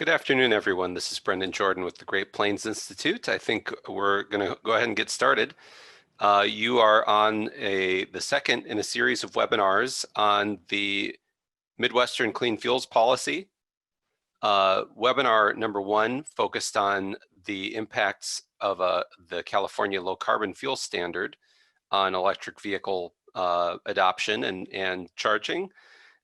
Good afternoon, everyone. This is Brendan Jordan with the Great Plains Institute. I think we're going to go ahead and get started. You are on the second in a series of webinars on the Midwestern Clean Fuels Policy. Webinar number 1 focused on the impacts of the California Low Carbon Fuel Standard on electric vehicle adoption and charging.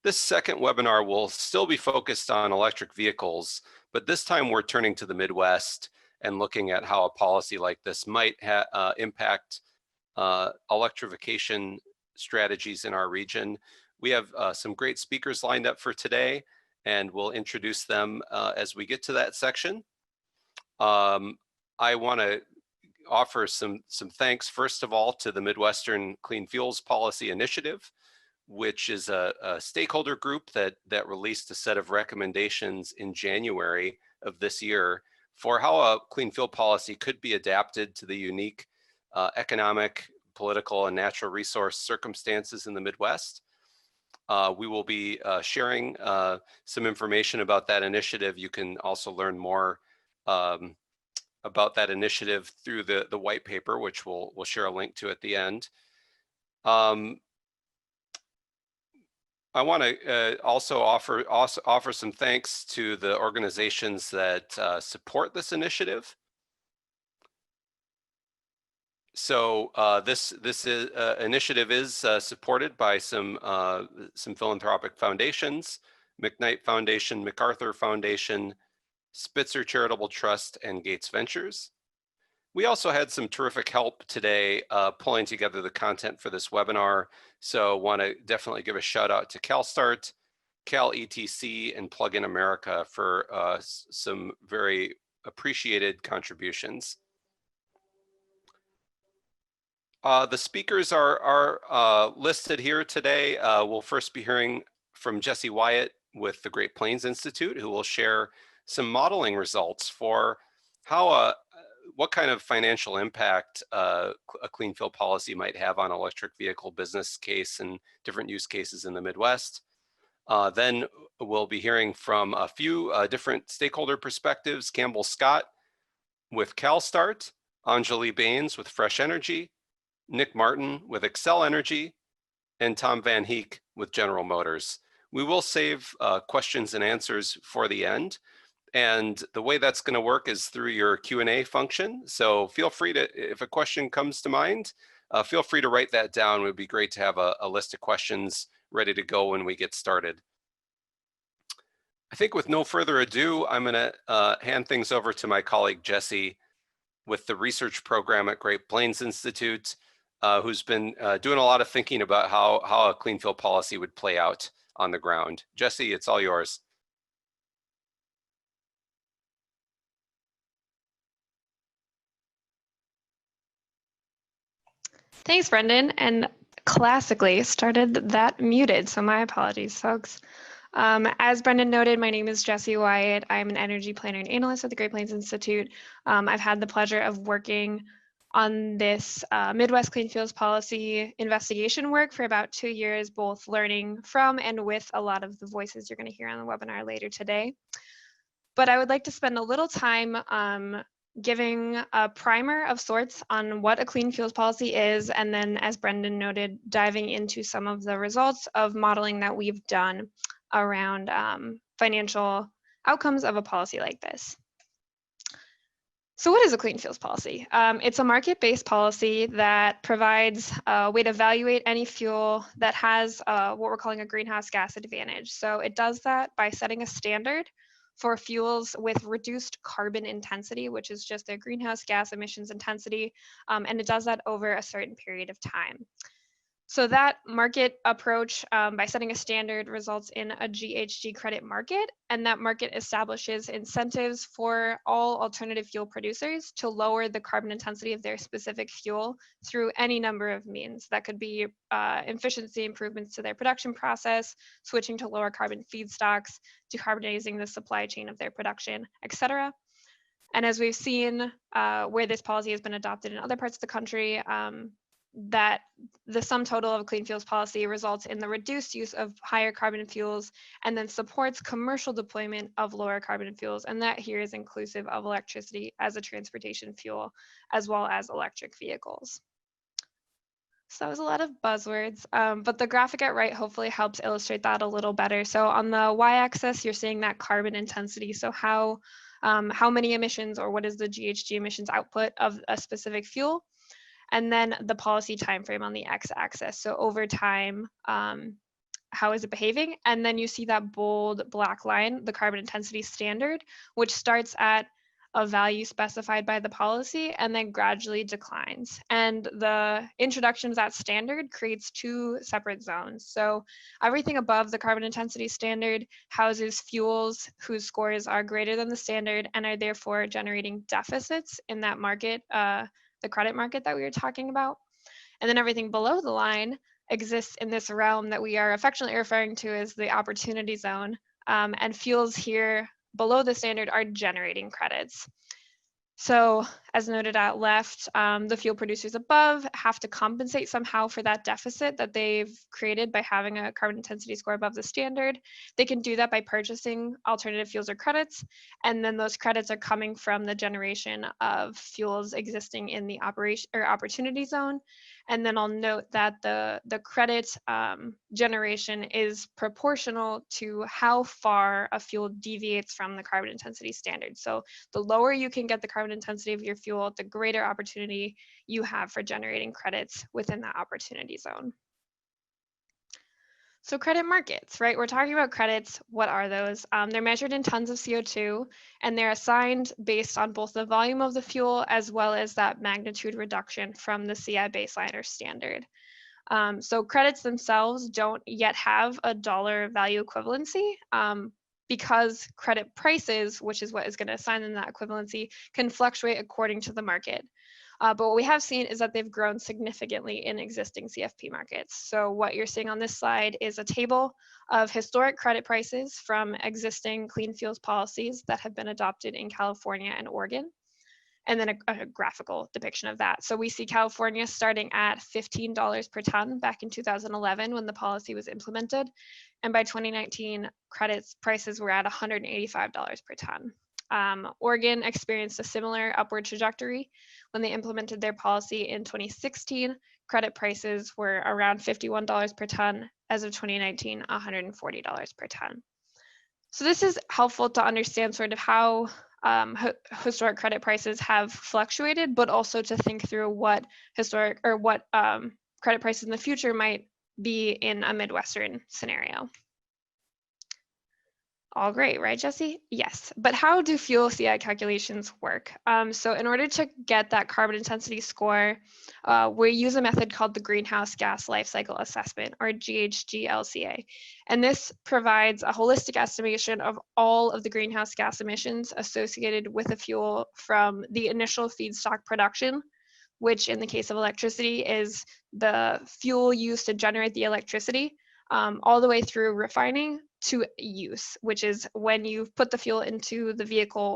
This second webinar will still be focused on electric vehicles, but this time we're turning to the Midwest and looking at how a policy like this might impact electrification strategies in our region. We have some great speakers lined up for today, and we'll introduce them as we get to that section. I want to offer some thanks, first of all, to the Midwestern Clean Fuels Policy Initiative, which is a stakeholder group that released a set of recommendations in January of this year for how a clean fuel policy could be adapted to the unique economic, political, and natural resource circumstances in the Midwest. We will be sharing some information about that initiative. You can also learn more about that initiative through the white paper, which we'll share a link to at the end. I want to also offer some thanks to the organizations that support this initiative. So this initiative is supported by some philanthropic foundations: McKnight Foundation, MacArthur Foundation, Spitzer Charitable Trust, and Gates Ventures. We also had some terrific help today pulling together the content for this webinar. So want to definitely give a shout out to CALSTART, Cal ETC, and Plug in America for some very appreciated contributions. The speakers are listed here today. We'll first be hearing from Jessi Wyatt with the Great Plains Institute, who will share some modeling results for how what kind of financial impact a clean fuel policy might have on electric vehicle business case and different use cases in the Midwest. Then we'll be hearing from a few different stakeholder perspectives: Campbell Scott with CalSTART, Anjali Bains with Fresh Energy, Nick Martin with Xcel Energy, and Tom Van Heeke with General Motors. We will save questions and answers for the end. And the way that's going to work is through your Q&A function. So feel free to, if a question comes to mind, feel free to write that down. It would be great to have a list of questions ready to go when we get started. I think with no further ado, I'm going to hand things over to my colleague Jessi with the research program at Great Plains Institute, who's been doing a lot of thinking about how a clean fuel policy would play out on the ground. Jessi, it's all yours. Thanks, Brendan, and classically started that muted, so my apologies, folks. As Brendan noted, my name is Jessi Wyatt. I'm an energy planner and analyst at the Great Plains Institute. I've had the pleasure of working on this Midwest Clean Fuels Policy investigation work for about 2 years, both learning from and with a lot of the voices you're going to hear on the webinar later today. But I would like to spend a little time giving a primer of sorts on what a clean fuels policy is, and then, as Brendan noted, diving into some of the results of modeling that we've done around financial outcomes of a policy like this. So what is a clean fuels policy? It's a market-based policy that provides a way to evaluate any fuel that has what we're calling a greenhouse gas advantage. So it does that by setting a standard for fuels with reduced carbon intensity, which is just their greenhouse gas emissions intensity, and it does that over a certain period of time. So that market approach, by setting a standard, results in a GHG credit market, and that market establishes incentives for all alternative fuel producers to lower the carbon intensity of their specific fuel through any number of means. That could be efficiency improvements to their production process, switching to lower carbon feedstocks, decarbonizing the supply chain of their production, etc. And as we've seen where this policy has been adopted in other parts of the country, that the sum total of clean fuels policy results in the reduced use of higher carbon fuels and then supports commercial deployment of lower carbon fuels. And that here is inclusive of electricity as a transportation fuel, as well as electric vehicles. So that was a lot of buzzwords, but the graphic at right hopefully helps illustrate that a little better. So on the y-axis, you're seeing that carbon intensity. So how many emissions, or what is the GHG emissions output of a specific fuel? And then the policy timeframe on the x-axis. So over time, how is it behaving? And then you see that bold black line, the carbon intensity standard, which starts at a value specified by the policy and then gradually declines. And the introduction of that standard creates two separate zones. So everything above the carbon intensity standard houses fuels whose scores are greater than the standard and are therefore generating deficits in that market, the credit market that we were talking about. And then everything below the line exists in this realm that we are affectionately referring to as the opportunity zone. And fuels here below the standard are generating credits. So as noted at left, the fuel producers above have to compensate somehow for that deficit that they've created by having a carbon intensity score above the standard. They can do that by purchasing alternative fuels or credits, and then those credits are coming from the generation of fuels existing in the operation or opportunity zone. And then I'll note that the credit generation is proportional to how far a fuel deviates from the carbon intensity standard. So the lower you can get the carbon intensity of your fuel, the greater opportunity you have for generating credits within that opportunity zone. So credit markets, right? We're talking about credits. What are those? They're measured in tons of CO2, and they're assigned based on both the volume of the fuel as well as that magnitude reduction from the CI baseline or standard. So credits themselves don't yet have a dollar value equivalency because credit prices, which is what is going to assign them that equivalency, can fluctuate according to the market. But what we have seen is that they've grown significantly in existing CFP markets. So what you're seeing on this slide is a table of historic credit prices from existing clean fuels policies that have been adopted in California and Oregon, and then a graphical depiction of that. So we see California starting at $15 per ton back in 2011 when the policy was implemented. And by 2019, credits prices were at $185 per ton. Oregon experienced a similar upward trajectory when they implemented their policy in 2016. Credit prices were around $51 per ton. As of 2019, $140 per ton. So this is helpful to understand sort of how historic credit prices have fluctuated, but also to think through what historic or what credit prices in the future might be in a Midwestern scenario. All great, right, Jessi? Yes, but how do fuel CI calculations work? So in order to get that carbon intensity score, we use a method called the Greenhouse Gas Lifecycle Assessment, or GHG-LCA. And this provides a holistic estimation of all of the greenhouse gas emissions associated with a fuel from the initial feedstock production, which in the case of electricity is the fuel used to generate the electricity, all the way through refining to use, which is when you put the fuel into the vehicle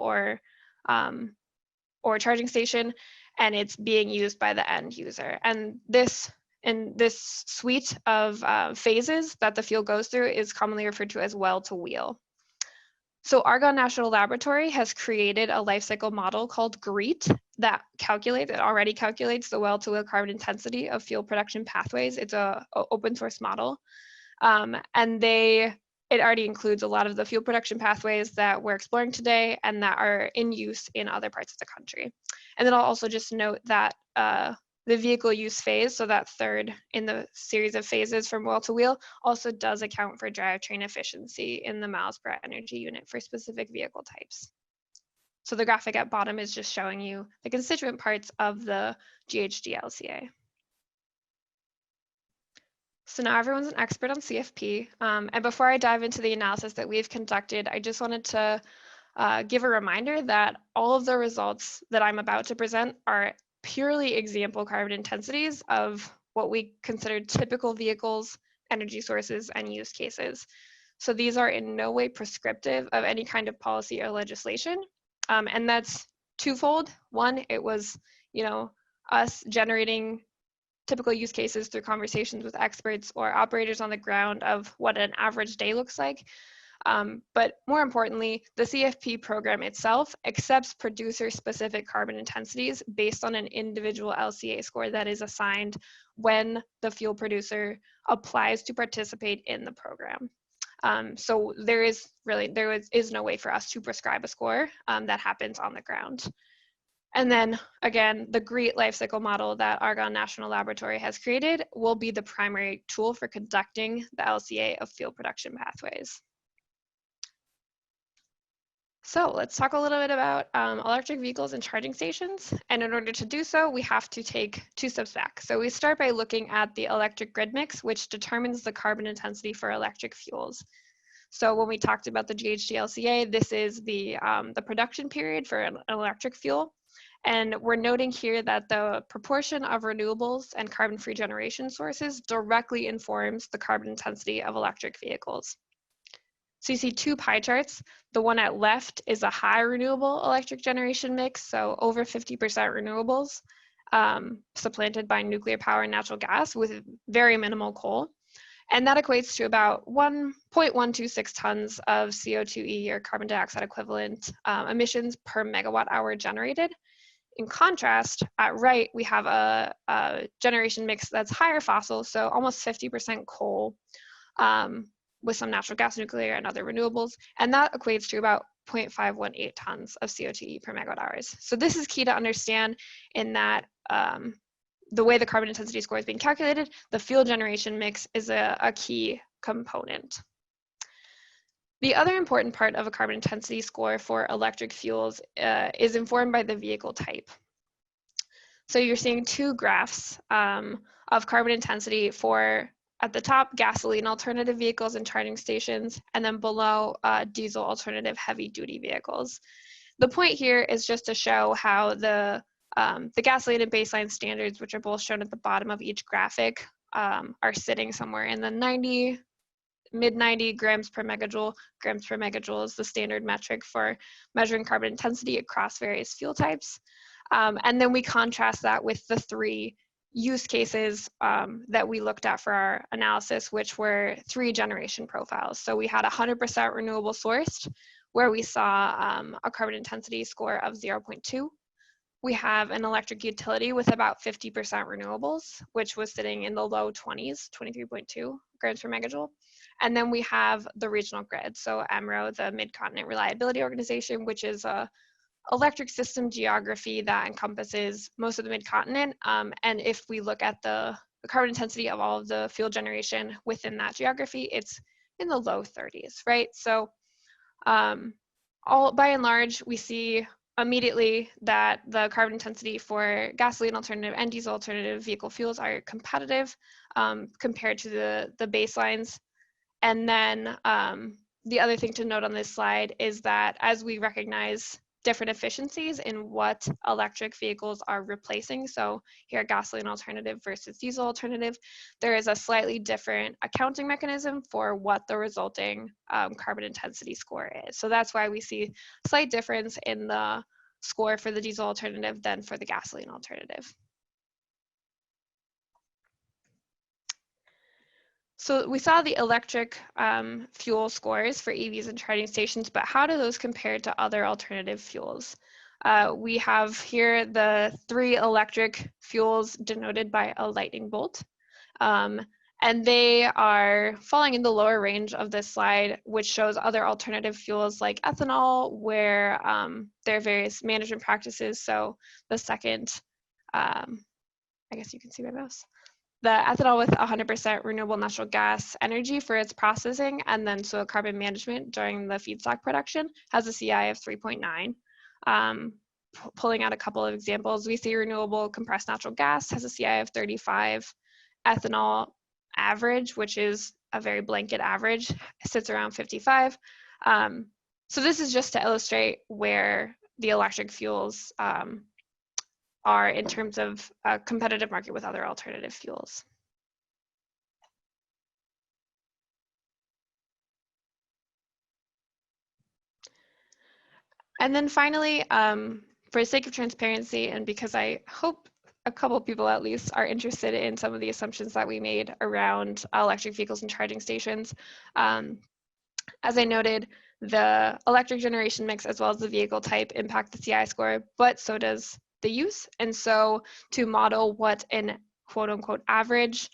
or charging station and it's being used by the end user. And this suite of phases that the fuel goes through is commonly referred to as well to wheel. So Argonne National Laboratory has created a life cycle model called GREET that already calculates the well to wheel carbon intensity of fuel production pathways. It's a open source model. And it already includes a lot of the fuel production pathways that we're exploring today and that are in use in other parts of the country. And then I'll also just note that the vehicle use phase, so that third in the series of phases from well to wheel, also does account for drivetrain efficiency in the miles per energy unit for specific vehicle types. So the graphic at bottom is just showing you the constituent parts of the GHG-LCA. So now everyone's an expert on CFP. And before I dive into the analysis that we've conducted, I just wanted to give a reminder that all of the results that I'm about to present are purely example carbon intensities of what we consider typical vehicles, energy sources, and use cases. So these are in no way prescriptive of any kind of policy or legislation. And that's twofold. One, it was, us generating typical use cases through conversations with experts or operators on the ground of what an average day looks like. But more importantly, the CFP program itself accepts producer-specific carbon intensities based on an individual LCA score that is assigned when the fuel producer applies to participate in the program. So there is no way for us to prescribe a score that happens on the ground. And then again, the GREET lifecycle model that Argonne National Laboratory has created will be the primary tool for conducting the LCA of fuel production pathways. So let's talk a little bit about electric vehicles and charging stations. And in order to do so, we have to take 2 steps back. So we start by looking at the electric grid mix, which determines the carbon intensity for electric fuels. So when we talked about the GHG LCA, this is the production period for an electric fuel. And we're noting here that the proportion of renewables and carbon-free generation sources directly informs the carbon intensity of electric vehicles. So you see 2 pie charts. The one at left is a high renewable electric generation mix, so over 50% renewables, supplanted by nuclear power and natural gas with very minimal coal. And that equates to about 1.126 tons of CO2e, or carbon dioxide equivalent, emissions per megawatt hour generated. In contrast, at right, we have a generation mix that's higher fossil, so almost 50% coal, with some natural gas, nuclear, and other renewables, and that equates to about 0.518 tons of CO2e per megawatt hours. So this is key to understand in that the way the carbon intensity score is being calculated, the fuel generation mix is a key component. The other important part of a carbon intensity score for electric fuels is informed by the vehicle type. So you're seeing 2 graphs of carbon intensity for, at the top, gasoline alternative vehicles and charging stations, and then below, diesel alternative heavy duty vehicles. The point here is just to show how the gasoline and baseline standards, which are both shown at the bottom of each graphic, are sitting somewhere in the mid-90 grams per megajoule. Grams per megajoule is the standard metric for measuring carbon intensity across various fuel types. And then we contrast that with the 3 use cases that we looked at for our analysis, which were 3 generation profiles. So we had 100% renewable sourced, where we saw a carbon intensity score of 0.2. We have an electric utility with about 50% renewables, which was sitting in the low 20s, 23.2 grams per megajoule. And then we have the regional grid, so EMRO, the Mid-Continent Reliability Organization, which is a electric system geography that encompasses most of the mid-continent. And if we look at the carbon intensity of all of the fuel generation within that geography, it's in the low 30s, right? So by and large, we see immediately that the carbon intensity for gasoline alternative and diesel alternative vehicle fuels are competitive compared to the baselines. And then the other thing to note on this slide is that as we recognize different efficiencies in what electric vehicles are replacing, so here gasoline alternative versus diesel alternative, there is a slightly different accounting mechanism for what the resulting carbon intensity score is. So that's why we see a slight difference in the score for the diesel alternative than for the gasoline alternative. So we saw the electric fuel scores for EVs and charging stations, but how do those compare to other alternative fuels? We have here the 3 electric fuels denoted by a lightning bolt. And they are falling in the lower range of this slide, which shows other alternative fuels like ethanol, where there are various management practices. So the second, I guess you can see my mouse. The ethanol with 100% renewable natural gas energy for its processing, and then soil carbon management during the feedstock production, has a CI of 3.9. Pulling out a couple of examples, we see renewable compressed natural gas has a CI of 35. Ethanol average, which is a very blanket average, sits around 55. So this is just to illustrate where the electric fuels are in terms of a competitive market with other alternative fuels. And then finally, for the sake of transparency, and because I hope a couple people at least are interested in some of the assumptions that we made around electric vehicles and charging stations. As I noted, the electric generation mix as well as the vehicle type impact the CI score, but so does the use. And so to model what an quote unquote average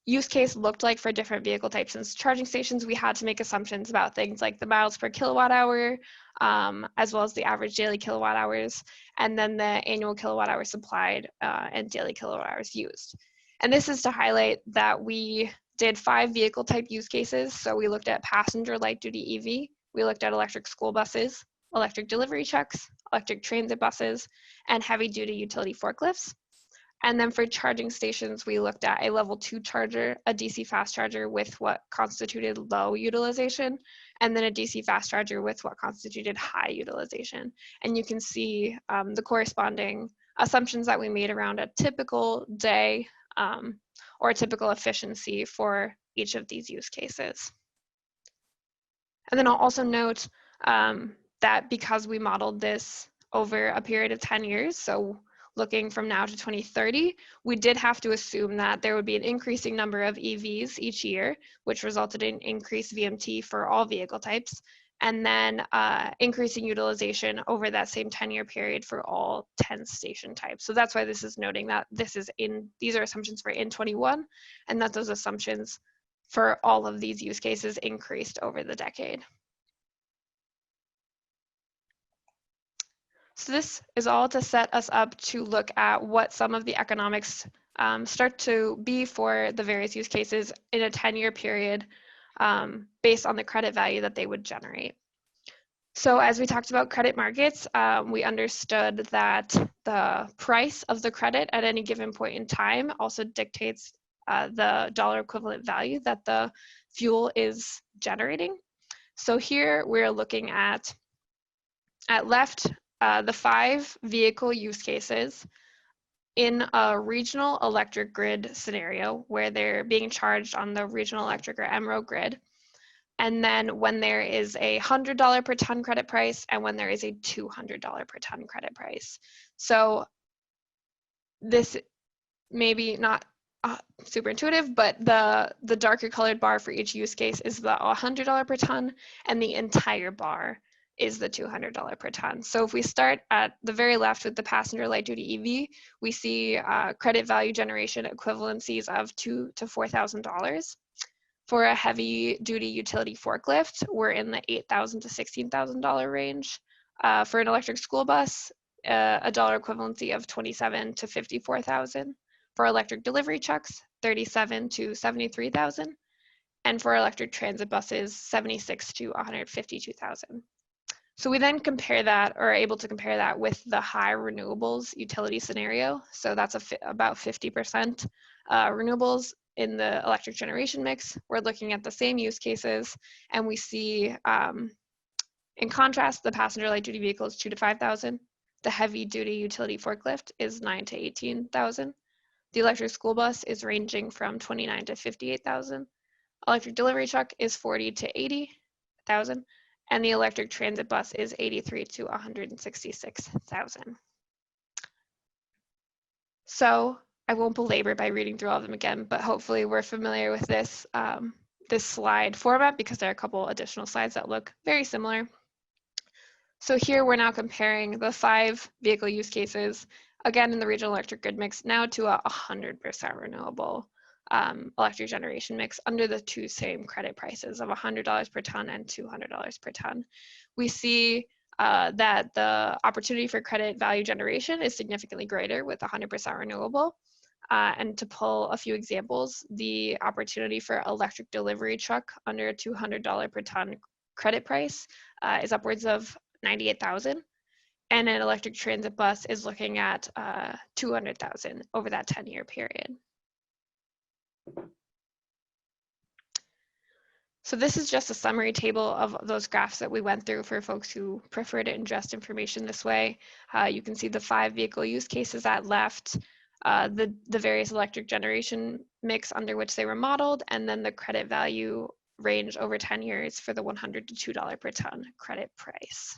use case looked like for different vehicle types and charging stations, we had to make assumptions about things like the miles per kilowatt hour, as well as the average daily kilowatt hours, and then the annual kilowatt hours supplied and daily kilowatt hours used. And this is to highlight that we did 5 vehicle type use cases. So we looked at passenger light duty EV, we looked at electric school buses, electric delivery trucks, electric transit buses, and heavy duty utility forklifts. And then for charging stations, we looked at a level 2 charger, a DC fast charger with what constituted low utilization, and then a DC fast charger with what constituted high utilization. And you can see the corresponding assumptions that we made around a typical day or a typical efficiency for each of these use cases. And then I'll also note that because we modeled this over a period of 10 years, so looking from now to 2030, we did have to assume that there would be an increasing number of EVs each year, which resulted in increased VMT for all vehicle types, and then increasing utilization over that same 10-year period for all 10 station types. So that's why this is noting that these are assumptions for in 21, and that those assumptions for all of these use cases increased over the decade. So this is all to set us up to look at what some of the economics start to be for the various use cases in a 10-year period based on the credit value that they would generate. So as we talked about credit markets, we understood that the price of the credit at any given point in time also dictates the dollar equivalent value that the fuel is generating. So here we're looking at left, the 5 vehicle use cases in a regional electric grid scenario where they're being charged on the regional electric or MRO grid. And then when there is a $100 per ton credit price and when there is a $200 per ton credit price. So this may be not super intuitive, but the darker colored bar for each use case is the $100 per ton, and the entire bar is the $200 per ton. So if we start at the very left with the passenger light duty EV, we see credit value generation equivalencies of $2,000 to $4,000. For a heavy duty utility forklift, we're in the $8,000 to $16,000 range. For an electric school bus, a dollar equivalency of $27,000 to $54,000. For electric delivery trucks, $37,000 to $73,000. And for electric transit buses, $76,000 to $152,000. So we then compare that, or are able to compare that with the high renewables utility scenario. So that's about 50% renewables in the electric generation mix. We're looking at the same use cases, and we see, in contrast, the passenger light duty vehicle is $2,000 to $5,000. The heavy duty utility forklift is $9,000 to $18,000. The electric school bus is ranging from $29,000 to $58,000. Electric delivery truck is $40,000 to $80,000. And the electric transit bus is $83,000 to $166,000. So I won't belabor by reading through all of them again, but hopefully we're familiar with this, this slide format because there are a couple additional slides that look very similar. So here we're now comparing the 5 vehicle use cases, again in the regional electric grid mix, now to a 100% renewable electric generation mix under the 2 same credit prices of $100 per ton and $200 per ton. We see that the opportunity for credit value generation is significantly greater with 100% renewable. And to pull a few examples, the opportunity for electric delivery truck under a $200 per ton credit price is upwards of $98,000. And an electric transit bus is looking at $200,000 over that 10-year period. So this is just a summary table of those graphs that we went through for folks who prefer to ingest information this way. You can see the 5 vehicle use cases at left, the various electric generation mix under which they were modeled, and then the credit value range over 10 years for the $100 to $2 per ton credit price.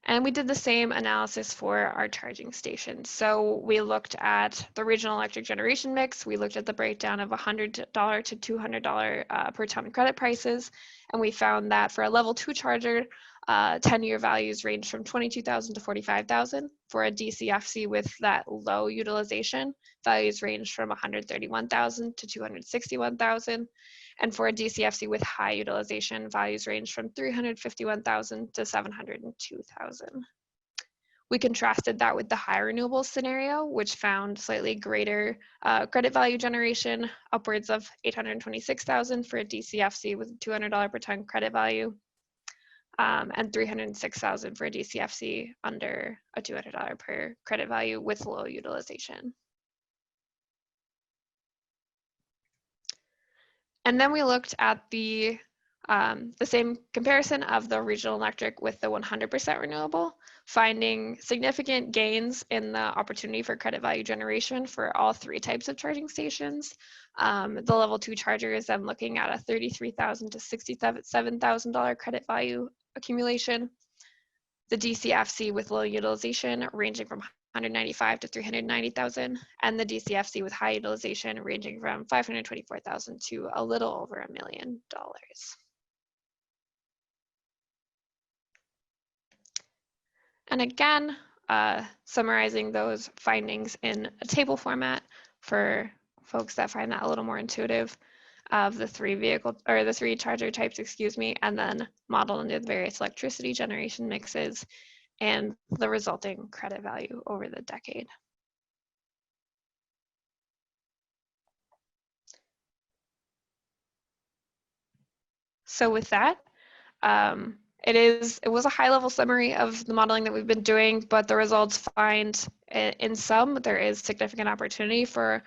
And we did the same analysis for our charging stations. So we looked at the regional electric generation mix. We looked at the breakdown of $100 to $200 per ton credit prices. And we found that for a level 2 charger, 10-year values range from 22,000 to 45,000. For a DCFC with that low utilization, values range from 131,000 to 261,000. And for a DCFC with high utilization, values range from 351,000 to 702,000. We contrasted that with the high renewables scenario, which found slightly greater credit value generation, upwards of 826,000 for a DCFC with $200 per ton credit value, and 306,000 for a DCFC under a $200 per credit value with low utilization. And then we looked at the same comparison of the regional electric with the 100% renewable, finding significant gains in the opportunity for credit value generation for all 3 types of charging stations. The level 2 charger is then looking at a $33,000 to $67,000 credit value accumulation. The DCFC with low utilization ranging from 195 to 390,000, and the DCFC with high utilization ranging from 524,000 to a little over $1 million. And again, summarizing those findings in a table format for folks that find that a little more intuitive, of the 3 charger types, and then modeled into the various electricity generation mixes and the resulting credit value over the decade. So with that, it was a high-level summary of the modeling that we've been doing, but the results find in some there is significant opportunity for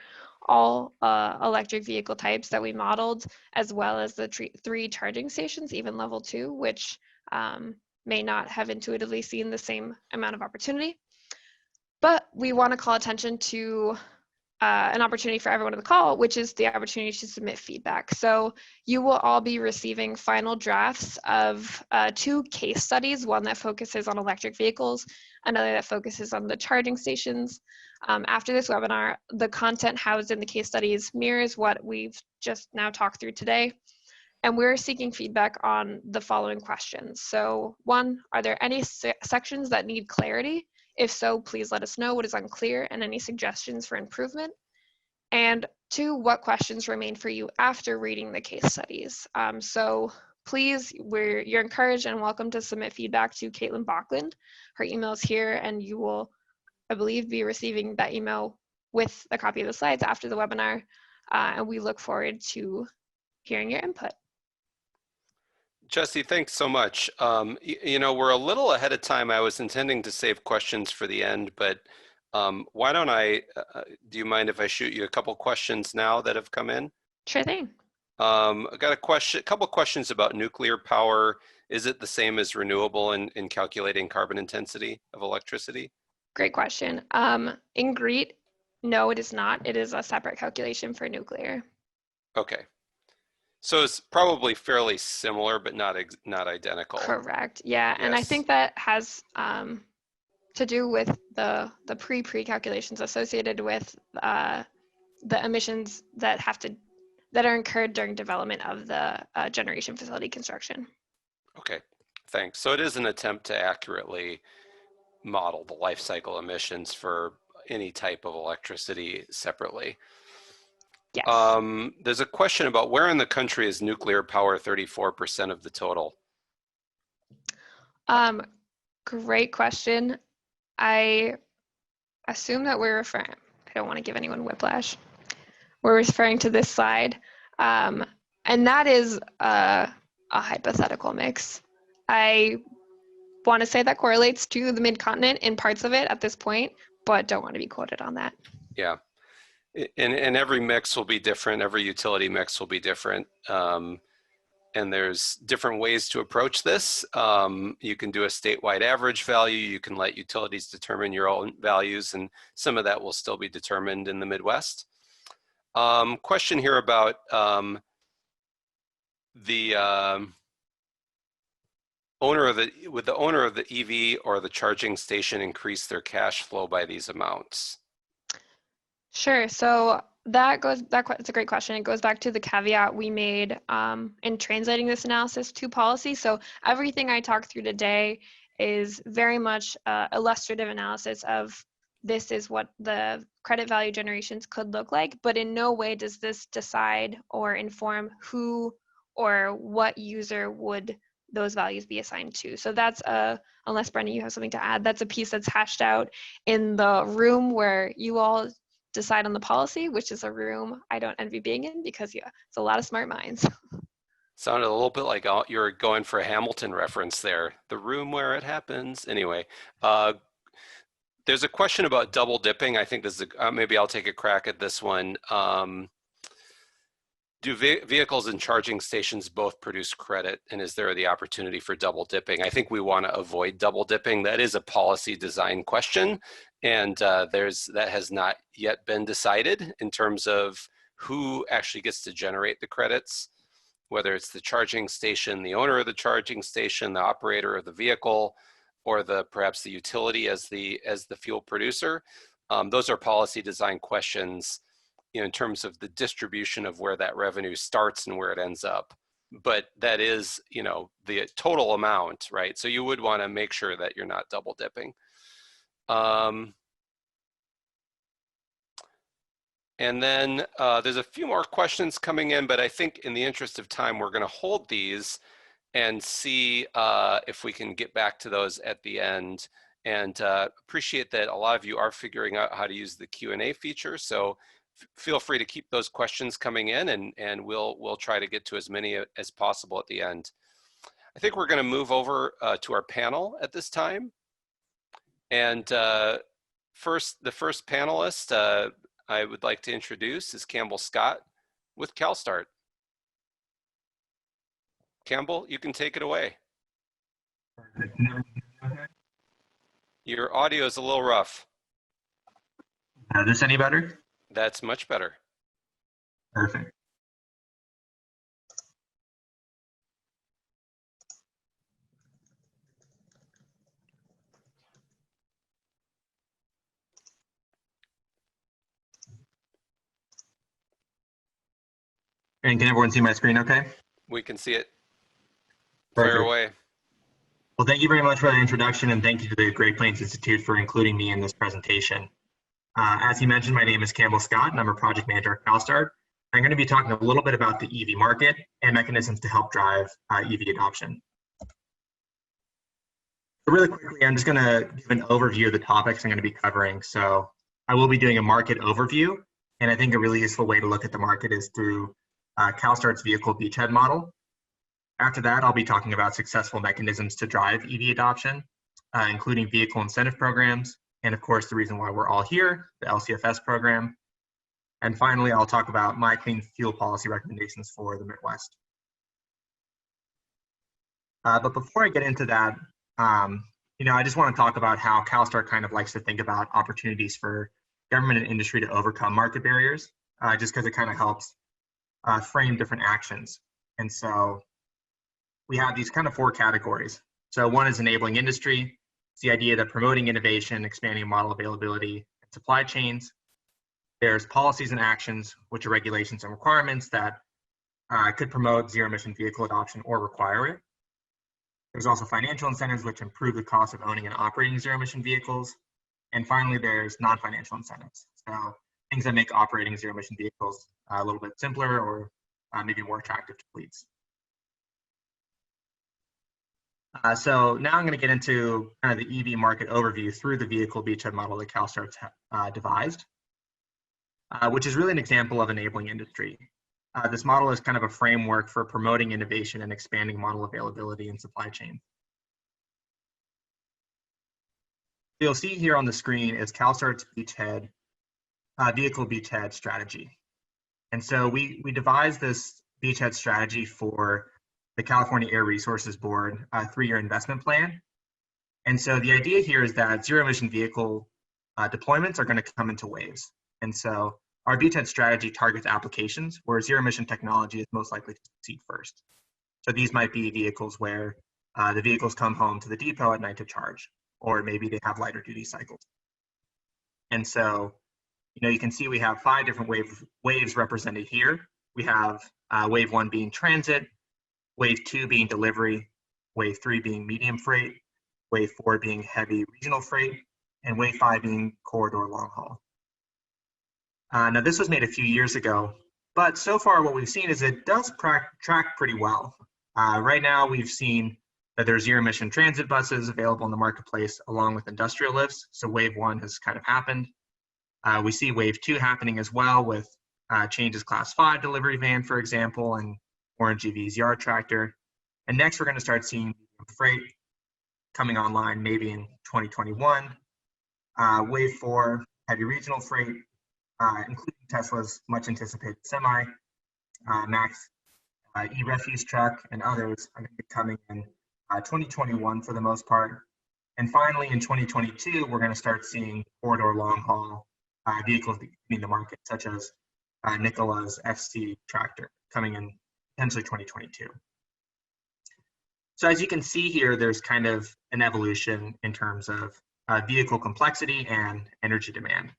all electric vehicle types that we modeled, as well as the 3 charging stations, even level 2, which may not have intuitively seen the same amount of opportunity. But we want to call attention to an opportunity for everyone on the call, which is the opportunity to submit feedback. So you will all be receiving final drafts of 2 case studies, one that focuses on electric vehicles, another that focuses on the charging stations. After this webinar, the content housed in the case studies mirrors what we've just now talked through today. And we're seeking feedback on the following questions. So 1, are there any sections that need clarity? If so, please let us know what is unclear and any suggestions for improvement. And 2, what questions remain for you after reading the case studies? So please, you're encouraged and welcome to submit feedback to Caitlin Bachland. Her email is here, and you will, I believe, be receiving that email with a copy of the slides after the webinar. And we look forward to hearing your input. Jessi, thanks so much. You know, we're a little ahead of time. I was intending to save questions for the end, but why don't do you mind if I shoot you a couple questions now that have come in? Sure thing. I got a couple questions about nuclear power. Is it the same as renewable in calculating carbon intensity of electricity? Great question. In GREET, no, it is not. It is a separate calculation for nuclear. Okay. So it's probably fairly similar, but not identical. Correct. Yeah, yes. And I think that has to do with the pre-calculations associated with the emissions that are incurred during development of the generation facility construction. Okay, thanks. So it is an attempt to accurately model the life cycle emissions for any type of electricity separately. Yes. There's a question about where in the country is nuclear power 34% of the total? Great question. I assume that we're referring, I don't want to give anyone whiplash. We're referring to this slide. And that is a hypothetical mix. I want to say that correlates to the mid-continent in parts of it at this point, but don't want to be quoted on that. Yeah. And every mix will be different. Every utility mix will be different. And there's different ways to approach this. You can do a statewide average value. You can let utilities determine your own values, and some of that will still be determined in the Midwest. Question here about would the owner of the EV or the charging station increase their cash flow by these amounts? Sure. So that's a great question. It goes back to the caveat we made in translating this analysis to policy. So everything I talked through today is very much illustrative analysis of this is what the credit value generations could look like, but in no way does this decide or inform who or what user would those values be assigned to. So that's unless Brendan, you have something to add, that's a piece that's hashed out in the room where you all decide on the policy, which is a room I don't envy being in because yeah, it's a lot of smart minds. Sounded a little bit like you're going for a Hamilton reference there. The room where it happens. Anyway, there's a question about double dipping. I think this is maybe I'll take a crack at this one. Do vehicles and charging stations both produce credit, and is there the opportunity for double dipping? I think we want to avoid double dipping. That is a policy design question, and that has not yet been decided in terms of who actually gets to generate the credits, whether it's the charging station, the owner of the charging station, the operator of the vehicle, or perhaps the utility as the fuel producer. Those are policy design questions, in terms of the distribution of where that revenue starts and where it ends up. But that is, the total amount, right? So you would want to make sure that you're not double dipping. And then there's a few more questions coming in, but I think in the interest of time, we're going to hold these and see if we can get back to those at the end. And appreciate that a lot of you are figuring out how to use the Q&A feature. So feel free to keep those questions coming in, and we'll try to get to as many as possible at the end. I think we're going to move over to our panel at this time. And the first panelist I would like to introduce is Campbell Scott with CALSTART. Campbell, you can take it away. Your audio is a little rough. Is this any better? That's much better. Perfect. And can everyone see my screen okay? We can see it. Perfect. Fire away. Well, thank you very much for the introduction, and thank you to the Great Plains Institute for including me in this presentation. As he mentioned, my name is Campbell Scott, and I'm a project manager at CALSTART. I'm going to be talking a little bit about the EV market and mechanisms to help drive EV adoption. So really quickly, I'm just going to give an overview of the topics I'm going to be covering. So I will be doing a market overview, and I think a really useful way to look at the market is through CALSTART's vehicle beachhead model. After that, I'll be talking about successful mechanisms to drive EV adoption, including vehicle incentive programs, and of course, the reason why we're all here, the Lcfs program. And finally, I'll talk about my clean fuel policy recommendations for the Midwest. But before I get into that, I just want to talk about how CALSTART kind of likes to think about opportunities for government and industry to overcome market barriers, just because it kind of helps frame different actions. And so we have these kind of four categories. So one is enabling industry. It's the idea that promoting innovation, expanding model availability, and supply chains. There's policies and actions, which are regulations and requirements that could promote zero-emission vehicle adoption or require it. There's also financial incentives, which improve the cost of owning and operating zero-emission vehicles. And finally, there's non-financial incentives. So things that make operating zero-emission vehicles a little bit simpler or maybe more attractive to fleets. So now I'm going to get into kind of the EV market overview through the vehicle beachhead model that CALSTART's devised, which is really an example of enabling industry. This model is kind of a framework for promoting innovation and expanding model availability and supply chain. You'll see here on the screen is CALSTART's beachhead, vehicle beachhead strategy. And so we devised this beachhead strategy for the California Air Resources Board 3-year investment plan. And so the idea here is that zero-emission vehicle deployments are going to come into waves. And so our beachhead strategy targets applications where zero-emission technology is most likely to succeed first. So these might be vehicles where the vehicles come home to the depot at night to charge, or maybe they have lighter duty cycles. And so, you can see we have 5 different waves represented here. We have wave 1 being transit, wave 2 being delivery, wave 3 being medium freight, wave 4 being heavy regional freight, and wave 5 being corridor long haul. Now this was made a few years ago, but so far what we've seen is it does track pretty well. Right now we've seen that there's zero emission transit buses available in the marketplace along with industrial lifts. So wave 1 has kind of happened. We see wave 2 happening as well with Change's class 5 delivery van, for example, and Orange EV's yard tractor. And next we're going to start seeing freight coming online maybe in 2021. Wave 4, heavy regional freight, including Tesla's much anticipated semi, Max e-refuse truck, and others are going to be coming in 2021 for the most part. And finally, in 2022, we're going to start seeing corridor long haul vehicles in the market, such as Nikola's FC tractor coming in potentially 2022. So as you can see here, there's kind of an evolution in terms of vehicle complexity and energy demand.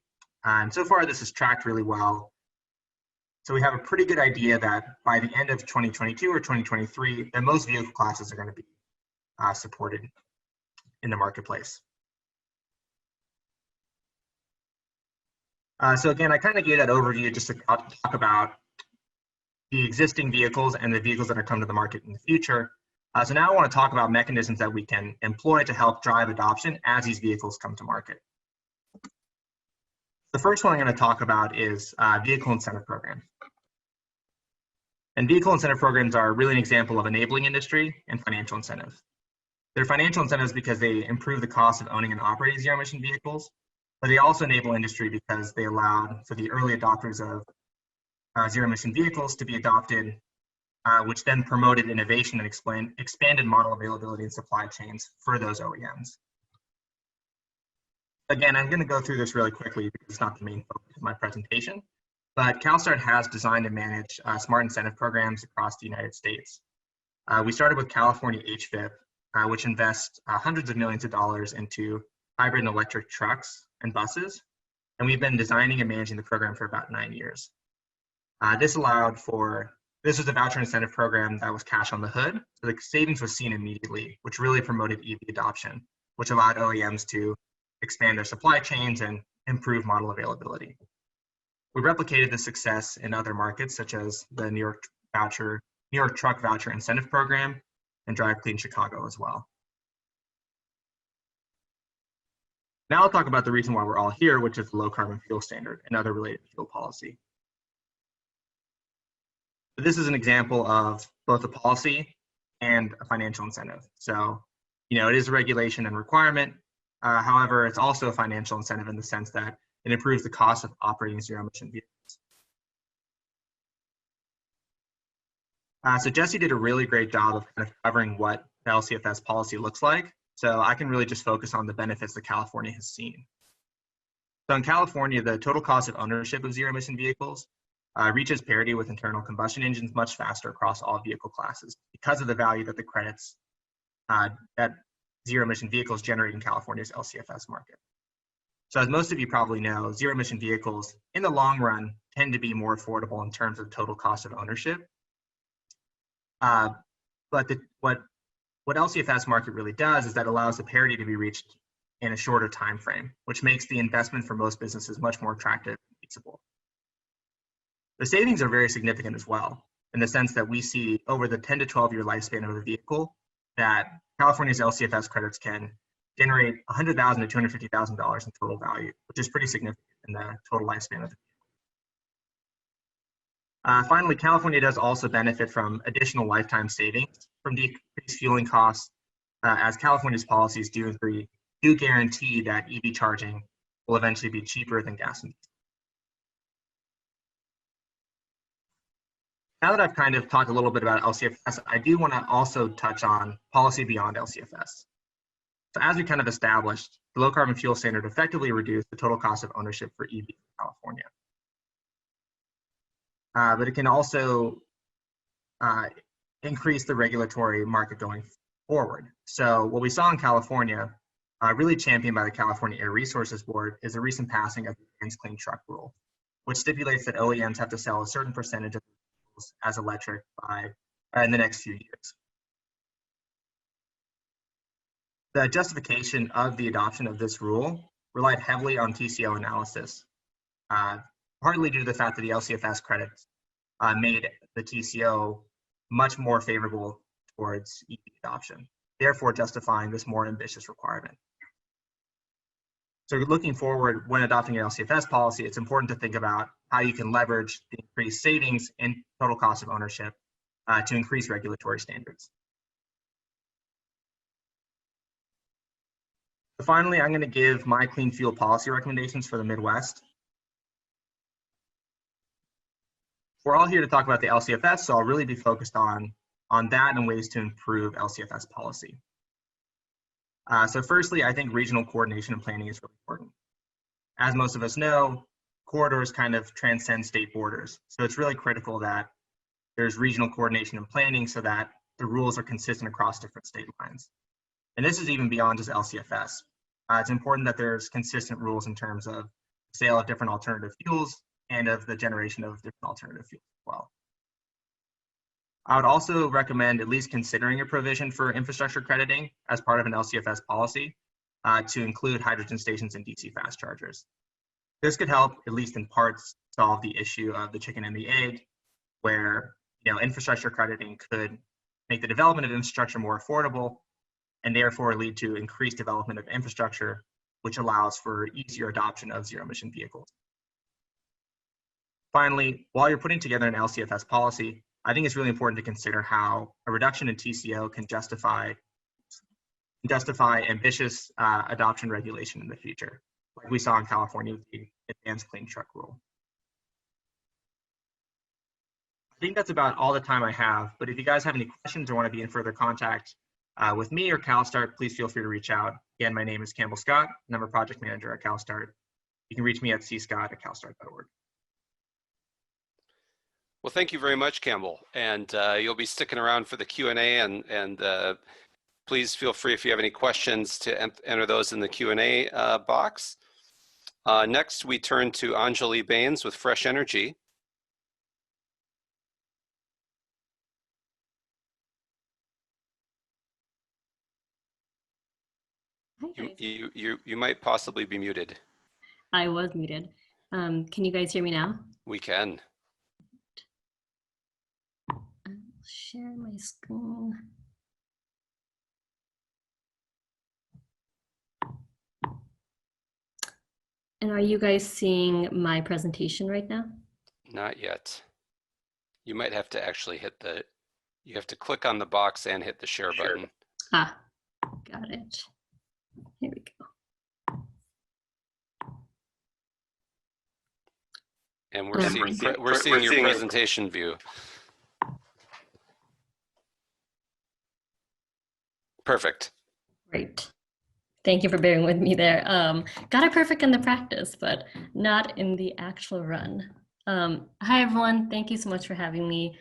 And so far, this has tracked really well. So we have a pretty good idea that by the end of 2022 or 2023, that most vehicle classes are going to be supported in the marketplace. So again, I kind of gave that overview just to talk about the existing vehicles and the vehicles that are coming to the market in the future. So now I want to talk about mechanisms that we can employ to help drive adoption as these vehicles come to market. The first one I'm going to talk about is vehicle incentive programs. And vehicle incentive programs are really an example of enabling industry and financial incentives. They're financial incentives because they improve the cost of owning and operating zero-emission vehicles, but they also enable industry because they allowed for the early adopters of zero-emission vehicles to be adopted, which then promoted innovation and expanded model availability and supply chains for those OEMs. Again, I'm going to go through this really quickly because it's not the main focus of my presentation, but CALSTART has designed and managed smart incentive programs across the United States. We started with California HVIP, which invests hundreds of millions of dollars into hybrid and electric trucks and buses, and we've been designing and managing the program for about 9 years. This was a voucher incentive program that was cash on the hood, so the savings was seen immediately, which really promoted EV adoption, which allowed OEMs to expand their supply chains and improve model availability. We replicated this success in other markets, such as the New York Truck Voucher Incentive Program and Drive Clean Chicago as well. Now I'll talk about the reason why we're all here, which is the low carbon fuel standard and other related fuel policy. So this is an example of both a policy and a financial incentive. So, it is a regulation and requirement. However, it's also a financial incentive in the sense that it improves the cost of operating zero-emission vehicles. So Jessi did a really great job of kind of covering what the LCFS policy looks like. So I can really just focus on the benefits that California has seen. So in California, the total cost of ownership of zero-emission vehicles reaches parity with internal combustion engines much faster across all vehicle classes because of the value that the credits that zero-emission vehicles generate in California's LCFS market. So as most of you probably know, zero-emission vehicles in the long run tend to be more affordable in terms of total cost of ownership. But what LCFS market really does is that allows the parity to be reached in a shorter time frame, which makes the investment for most businesses much more attractive and feasible. The savings are very significant as well, in the sense that we see over the 10 to 12 year lifespan of the vehicle that California's LCFS credits can generate $100,000 to $250,000 in total value, which is pretty significant in the total lifespan of the vehicle. Finally, California does also benefit from additional lifetime savings from decreased fueling costs, as California's policies do guarantee that EV charging will eventually be cheaper than gas and diesel. Now that I've kind of talked a little bit about LCFS, I do want to also touch on policy beyond LCFS. So as we kind of established, the low carbon fuel standard effectively reduced the total cost of ownership for EVs in California. But it can also increase the regulatory market going forward. So what we saw in California, really championed by the California Air Resources Board, is the recent passing of the Bains Clean Truck Rule, which stipulates that OEMs have to sell a certain percentage of vehicles as electric by in the next few years. The justification of the adoption of this rule relied heavily on TCO analysis, partly due to the fact that the LCFS credits made the TCO much more favorable towards EV adoption, therefore justifying this more ambitious requirement. So looking forward, when adopting an LCFS policy, it's important to think about how you can leverage the increased savings and total cost of ownership to increase regulatory standards. So finally, I'm going to give my clean fuel policy recommendations for the Midwest. We're all here to talk about the LCFS, so I'll really be focused on that and ways to improve LCFS policy. So firstly, I think regional coordination and planning is really important. As most of us know, corridors kind of transcend state borders. So it's really critical that there's regional coordination and planning so that the rules are consistent across different state lines. And this is even beyond just LCFS. It's important that there's consistent rules in terms of sale of different alternative fuels and of the generation of different alternative fuels as well. I would also recommend at least considering a provision for infrastructure crediting as part of an LCFS policy to include hydrogen stations and DC fast chargers. This could help, at least in parts, solve the issue of the chicken and the egg, where infrastructure crediting could make the development of infrastructure more affordable and therefore lead to increased development of infrastructure, which allows for easier adoption of zero-emission vehicles. Finally, while you're putting together an LCFS policy, I think it's really important to consider how a reduction in TCO can justify ambitious adoption regulation in the future, like we saw in California with the Advanced Clean Truck Rule. I think that's about all the time I have, but if you guys have any questions or want to be in further contact with me or CALSTART, please feel free to reach out. Again, my name is Campbell Scott, and I'm a project manager at CALSTART. You can reach me at cscott@calstart.org. Well, thank you very much, Campbell. And you'll be sticking around for the Q&A, and please feel free if you have any questions to enter those in the Q&A box. Next, we turn to Anjali Bains with Fresh Energy. You might possibly be muted. I was muted. Can you guys hear me now? We can. I'll share my screen. And are you guys seeing my presentation right now? Not yet. You might have to actually you have to click on the box and hit the share button. Ah, got it. Here we go. And we're seeing your presentation view. Perfect. Great. Thank you for bearing with me there. Got it perfect in the practice, but not in the actual run. Hi, everyone. Thank you so much for having me.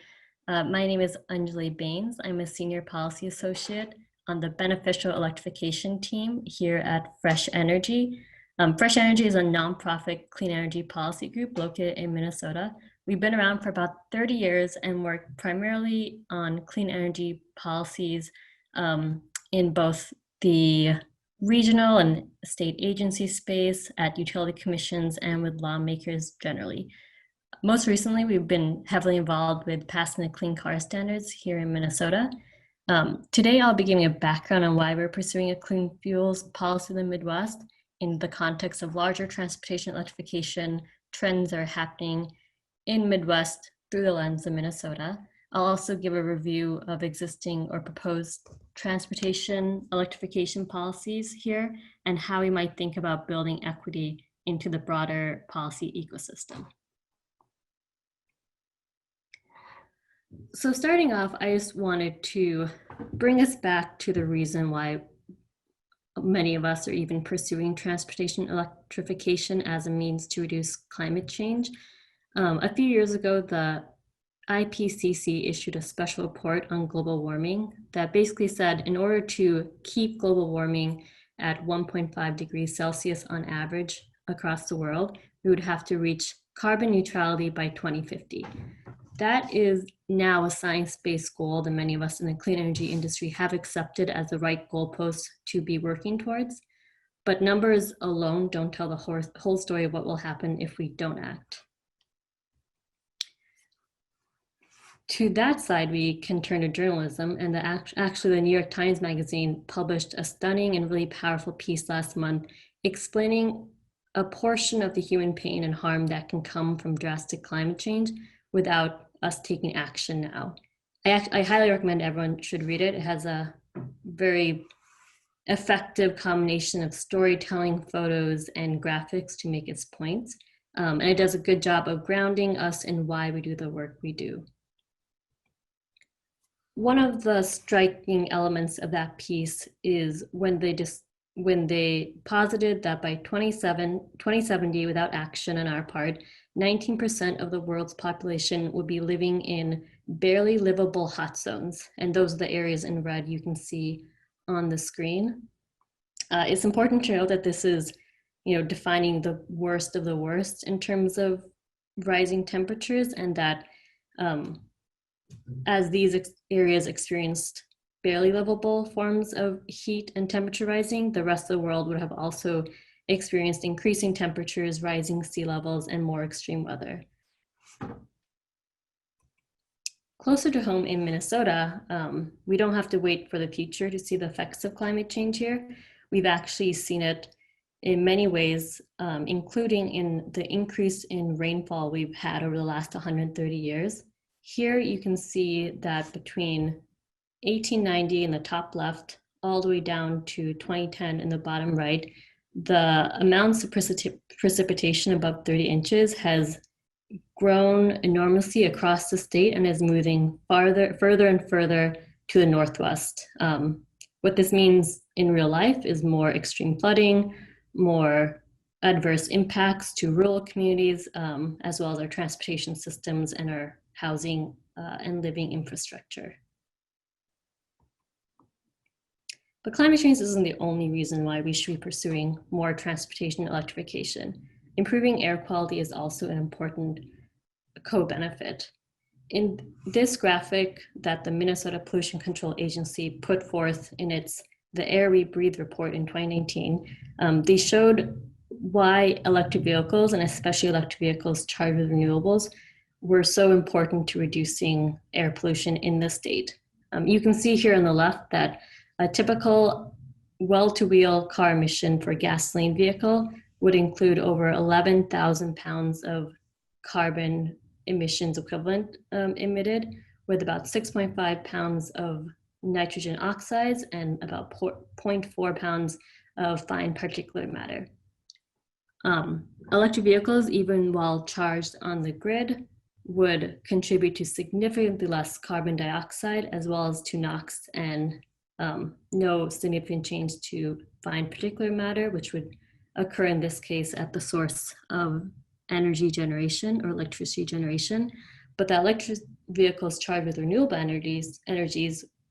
My name is Anjali Bains. I'm a senior policy associate on the beneficial electrification team here at Fresh Energy. Fresh Energy is a nonprofit clean energy policy group located in Minnesota. We've been around for about 30 years and work primarily on clean energy policies in both the regional and state agency space, at utility commissions, and with lawmakers generally. Most recently, we've been heavily involved with passing the clean car standards here in Minnesota. Today, I'll be giving a background on why we're pursuing a clean fuels policy in the Midwest in the context of larger transportation electrification trends that are happening in Midwest through the lens of Minnesota. I'll also give a review of existing or proposed transportation electrification policies here and how we might think about building equity into the broader policy ecosystem. So starting off, I just wanted to bring us back to the reason why many of us are even pursuing transportation electrification as a means to reduce climate change. A few years ago, the IPCC issued a special report on global warming that basically said in order to keep global warming at 1.5 degrees Celsius on average across the world, we would have to reach carbon neutrality by 2050. That is now a science-based goal that many of us in the clean energy industry have accepted as the right goalpost to be working towards. But numbers alone don't tell the whole story of what will happen if we don't act. To that side, we can turn to journalism, and actually the New York Times Magazine published a stunning and really powerful piece last month explaining a portion of the human pain and harm that can come from drastic climate change without us taking action now. I highly recommend everyone should read it. It has a very effective combination of storytelling, photos, and graphics to make its points. And it does a good job of grounding us in why we do the work we do. One of the striking elements of that piece is when they posited that by 2070, without action on our part, 19% of the world's population would be living in barely livable hot zones. And those are the areas in red you can see on the screen. It's important to note that this is, defining the worst of the worst in terms of rising temperatures, and that as these areas experienced barely livable forms of heat and temperature rising, the rest of the world would have also experienced increasing temperatures, rising sea levels, and more extreme weather. Closer to home in Minnesota, we don't have to wait for the future to see the effects of climate change here. We've actually seen it in many ways, including in the increase in rainfall we've had over the last 130 years. Here you can see that between 1890 in the top left, all the way down to 2010 in the bottom right, the amounts of precipitation above 30 inches has grown enormously across the state and is moving further and further to the northwest. What this means in real life is more extreme flooding, more adverse impacts to rural communities, as well as our transportation systems and our housing and living infrastructure. But climate change isn't the only reason why we should be pursuing more transportation electrification. Improving air quality is also an important co-benefit. In this graphic that the Minnesota Pollution Control Agency put forth in its The Air We Breathe report in 2019, they showed why electric vehicles, and especially electric vehicles charged with renewables, were so important to reducing air pollution in the state. You can see here on the left that a typical well-to-wheel car emission for a gasoline vehicle would include over 11,000 pounds of carbon emissions equivalent emitted, with about 6.5 pounds of nitrogen oxides and about 0.4 pounds of fine particulate matter. Electric vehicles, even while charged on the grid, would contribute to significantly less carbon dioxide, as well as to NOx, and no significant change to fine particulate matter, which would occur in this case at the source of energy generation or electricity generation. But the electric vehicles charged with renewable energies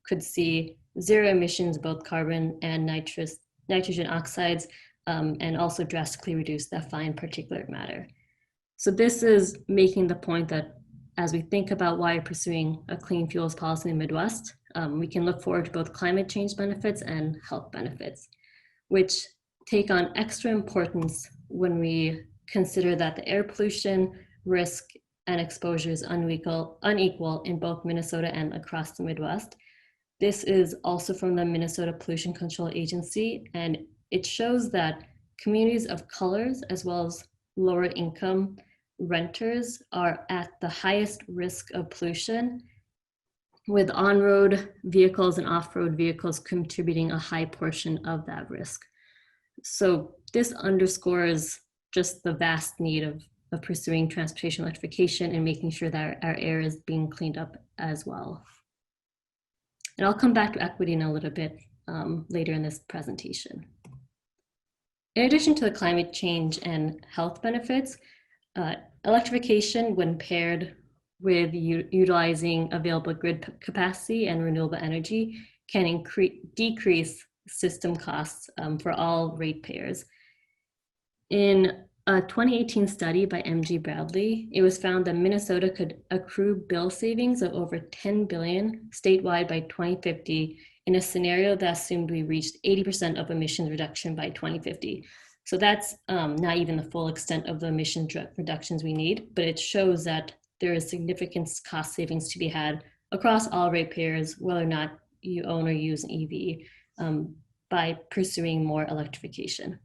could see zero emissions of both carbon and nitrogen oxides, and also drastically reduce that fine particulate matter. So this is making the point that as we think about why we're pursuing a clean fuels policy in the Midwest, we can look forward to both climate change benefits and health benefits, which take on extra importance when we consider that the air pollution risk and exposure is unequal in both Minnesota and across the Midwest. This is also from the Minnesota Pollution Control Agency, and it shows that communities of colors, as well as lower income renters, are at the highest risk of pollution, with on-road vehicles and off-road vehicles contributing a high portion of that risk. So this underscores just the vast need of pursuing transportation electrification and making sure that our air is being cleaned up as well. And I'll come back to equity in a little bit later in this presentation. In addition to the climate change and health benefits, electrification, when paired with utilizing available grid capacity and renewable energy can decrease system costs for all ratepayers. In a 2018 study by MG Bradley, it was found that Minnesota could accrue bill savings of over $10 billion statewide by 2050 in a scenario that assumed we reached 80% of emissions reduction by 2050. So that's not even the full extent of the emission reductions we need, but it shows that there is significant cost savings to be had across all ratepayers, whether or not you own or use an EV, by pursuing more electrification.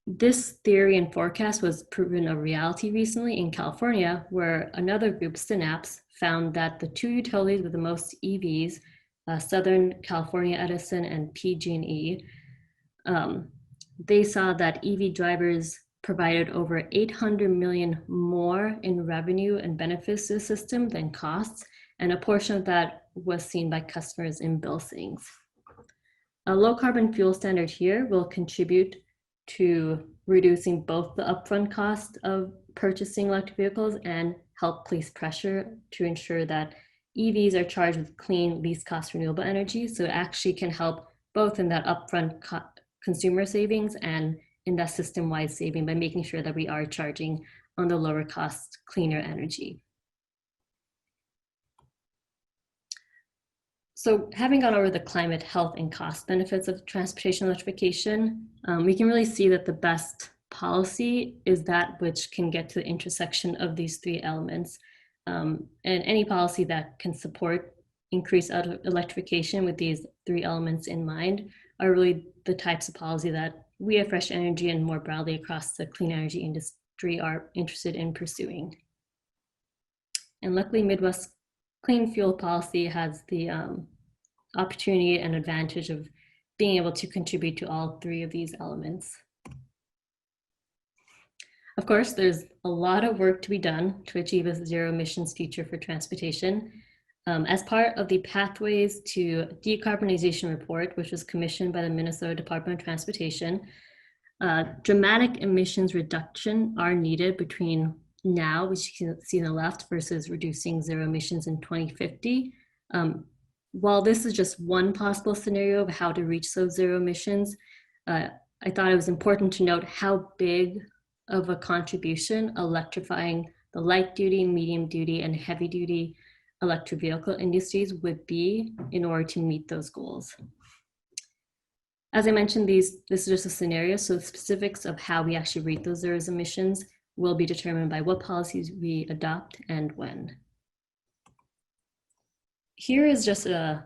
This theory and forecast was proven a reality recently in California, where another group, Synapse, found that the two utilities with the most EVs, Southern California Edison and PG&E, they saw that EV drivers provided over $800 million more in revenue and benefits to the system than costs, and a portion of that was seen by customers in bill savings. A low carbon fuel standard here will contribute to reducing both the upfront cost of purchasing electric vehicles and help place pressure to ensure that EVs are charged with clean, least cost renewable energy. So it actually can help both in that upfront consumer savings and in that system-wide saving by making sure that we are charging on the lower cost, cleaner energy. So having gone over the climate, health, and cost benefits of transportation electrification, we can really see that the best policy is that which can get to the intersection of these three elements. And any policy that can support increased electrification with these three elements in mind are really the types of policy that we at Fresh Energy and more broadly across the clean energy industry are interested in pursuing. And luckily, Midwest Clean Fuel Policy has the opportunity and advantage of being able to contribute to all three of these elements. Of course, there's a lot of work to be done to achieve a zero emissions future for transportation. As part of the Pathways to Decarbonization report, which was commissioned by the Minnesota Department of Transportation, dramatic emissions reduction are needed between now, which you can see on the left, versus reducing zero emissions in 2050. While this is just one possible scenario of how to reach those zero emissions, I thought it was important to note how big of a contribution electrifying the light duty, medium duty, and heavy duty electric vehicle industries would be in order to meet those goals. As I mentioned, this is just a scenario, so the specifics of how we actually reach those zero emissions will be determined by what policies we adopt and when. Here is just a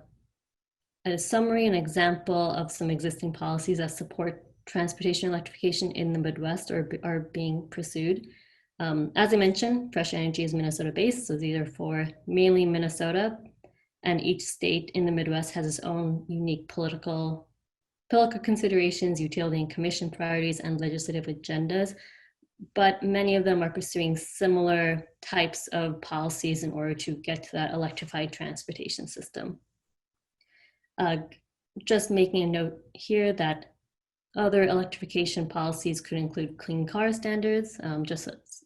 summary and example of some existing policies that support transportation electrification in the Midwest or are being pursued. As I mentioned, Fresh Energy is Minnesota-based, so these are for mainly Minnesota, and each state in the Midwest has its own unique political considerations, utility and commission priorities, and legislative agendas, but many of them are pursuing similar types of policies in order to get to that electrified transportation system. Just making a note here that other electrification policies could include clean car standards,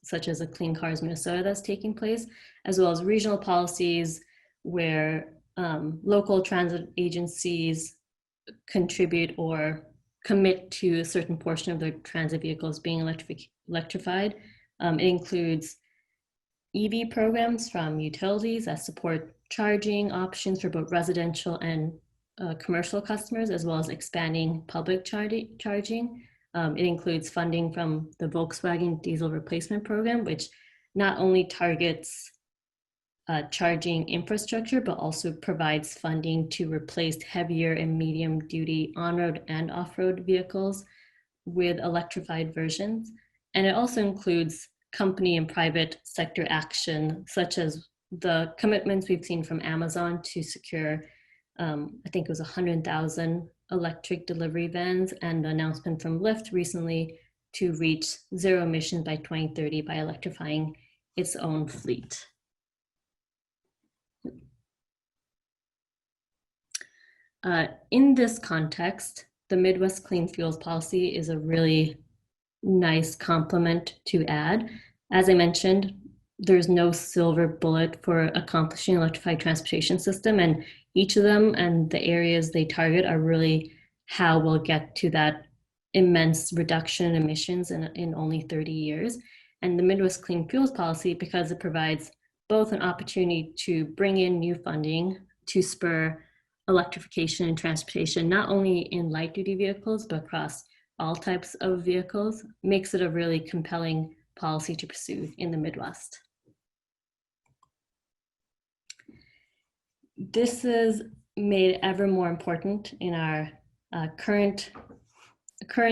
such as a Clean Cars Minnesota that's taking place, as well as regional policies where local transit agencies contribute or commit to a certain portion of their transit vehicles being electrified. It includes EV programs from utilities that support charging options for both residential and commercial customers, as well as expanding public charging. It includes funding from the Volkswagen diesel replacement program, which not only targets charging infrastructure, but also provides funding to replace heavier and medium duty on-road and off-road vehicles with electrified versions. And it also includes company and private sector action, such as the commitments we've seen from Amazon to secure, I think it was 100,000 electric delivery vans, and the announcement from Lyft recently to reach zero emissions by 2030 by electrifying its own fleet. In this context, the Midwest Clean Fuels Policy is a really nice complement to add. As I mentioned, there's no silver bullet for accomplishing electrified transportation system, and each of them and the areas they target are really how we'll get to that immense reduction in emissions in only 30 years. And the Midwest Clean Fuels Policy, because it provides both an opportunity to bring in new funding to spur electrification in transportation, not only in light duty vehicles, but across all types of vehicles, makes it a really compelling policy to pursue in the Midwest. This is made ever more important in our current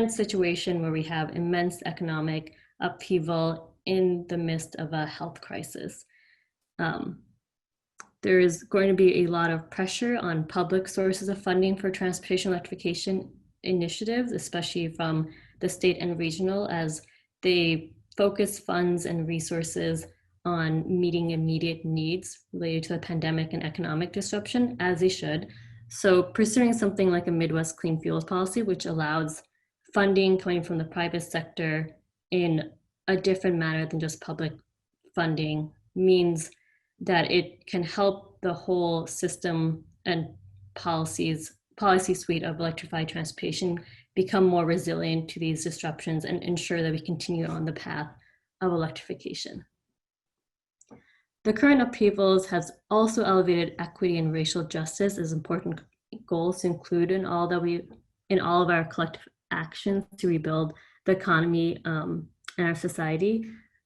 situation where we have immense economic upheaval in the midst of a health crisis. There is going to be a lot of pressure on public sources of funding for transportation electrification initiatives, especially from the state and regional, as they focus funds and resources on meeting immediate needs related to the pandemic and economic disruption, as they should. So pursuing something like a Midwest Clean Fuels Policy, which allows funding coming from the private sector in a different manner than just public funding, means that it can help the whole system and policy suite of electrified transportation become more resilient to these disruptions and ensure that we continue on the path of electrification. The current upheavals has also elevated equity and racial justice as important goals to include in all of our collective actions to rebuild the economy and our society.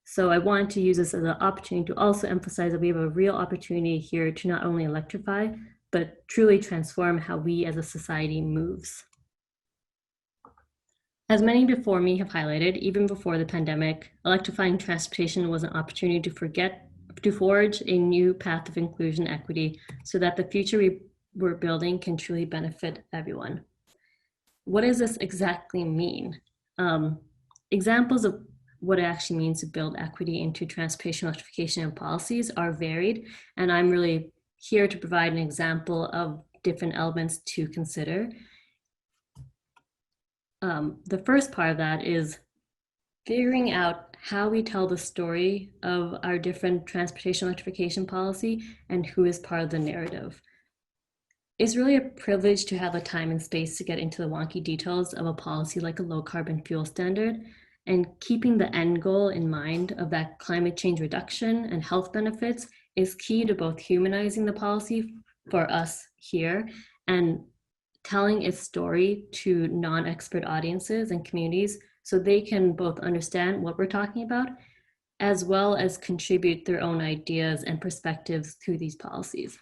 So I wanted to use this as an opportunity to also emphasize that we have a real opportunity here to not only electrify, but truly transform how we as a society moves. As many before me have highlighted, even before the pandemic, electrifying transportation was an opportunity to forge a new path of inclusion and equity so that the future we're building can truly benefit everyone. What does this exactly mean? Examples of what it actually means to build equity into transportation electrification and policies are varied, and I'm really here to provide an example of different elements to consider. The first part of that is figuring out how we tell the story of our different transportation electrification policy and who is part of the narrative. It's really a privilege to have the time and space to get into the wonky details of a policy like a low carbon fuel standard, and keeping the end goal in mind of that climate change reduction and health benefits is key to both humanizing the policy for us here and telling its story to non-expert audiences and communities so they can both understand what we're talking about, as well as contribute their own ideas and perspectives to these policies.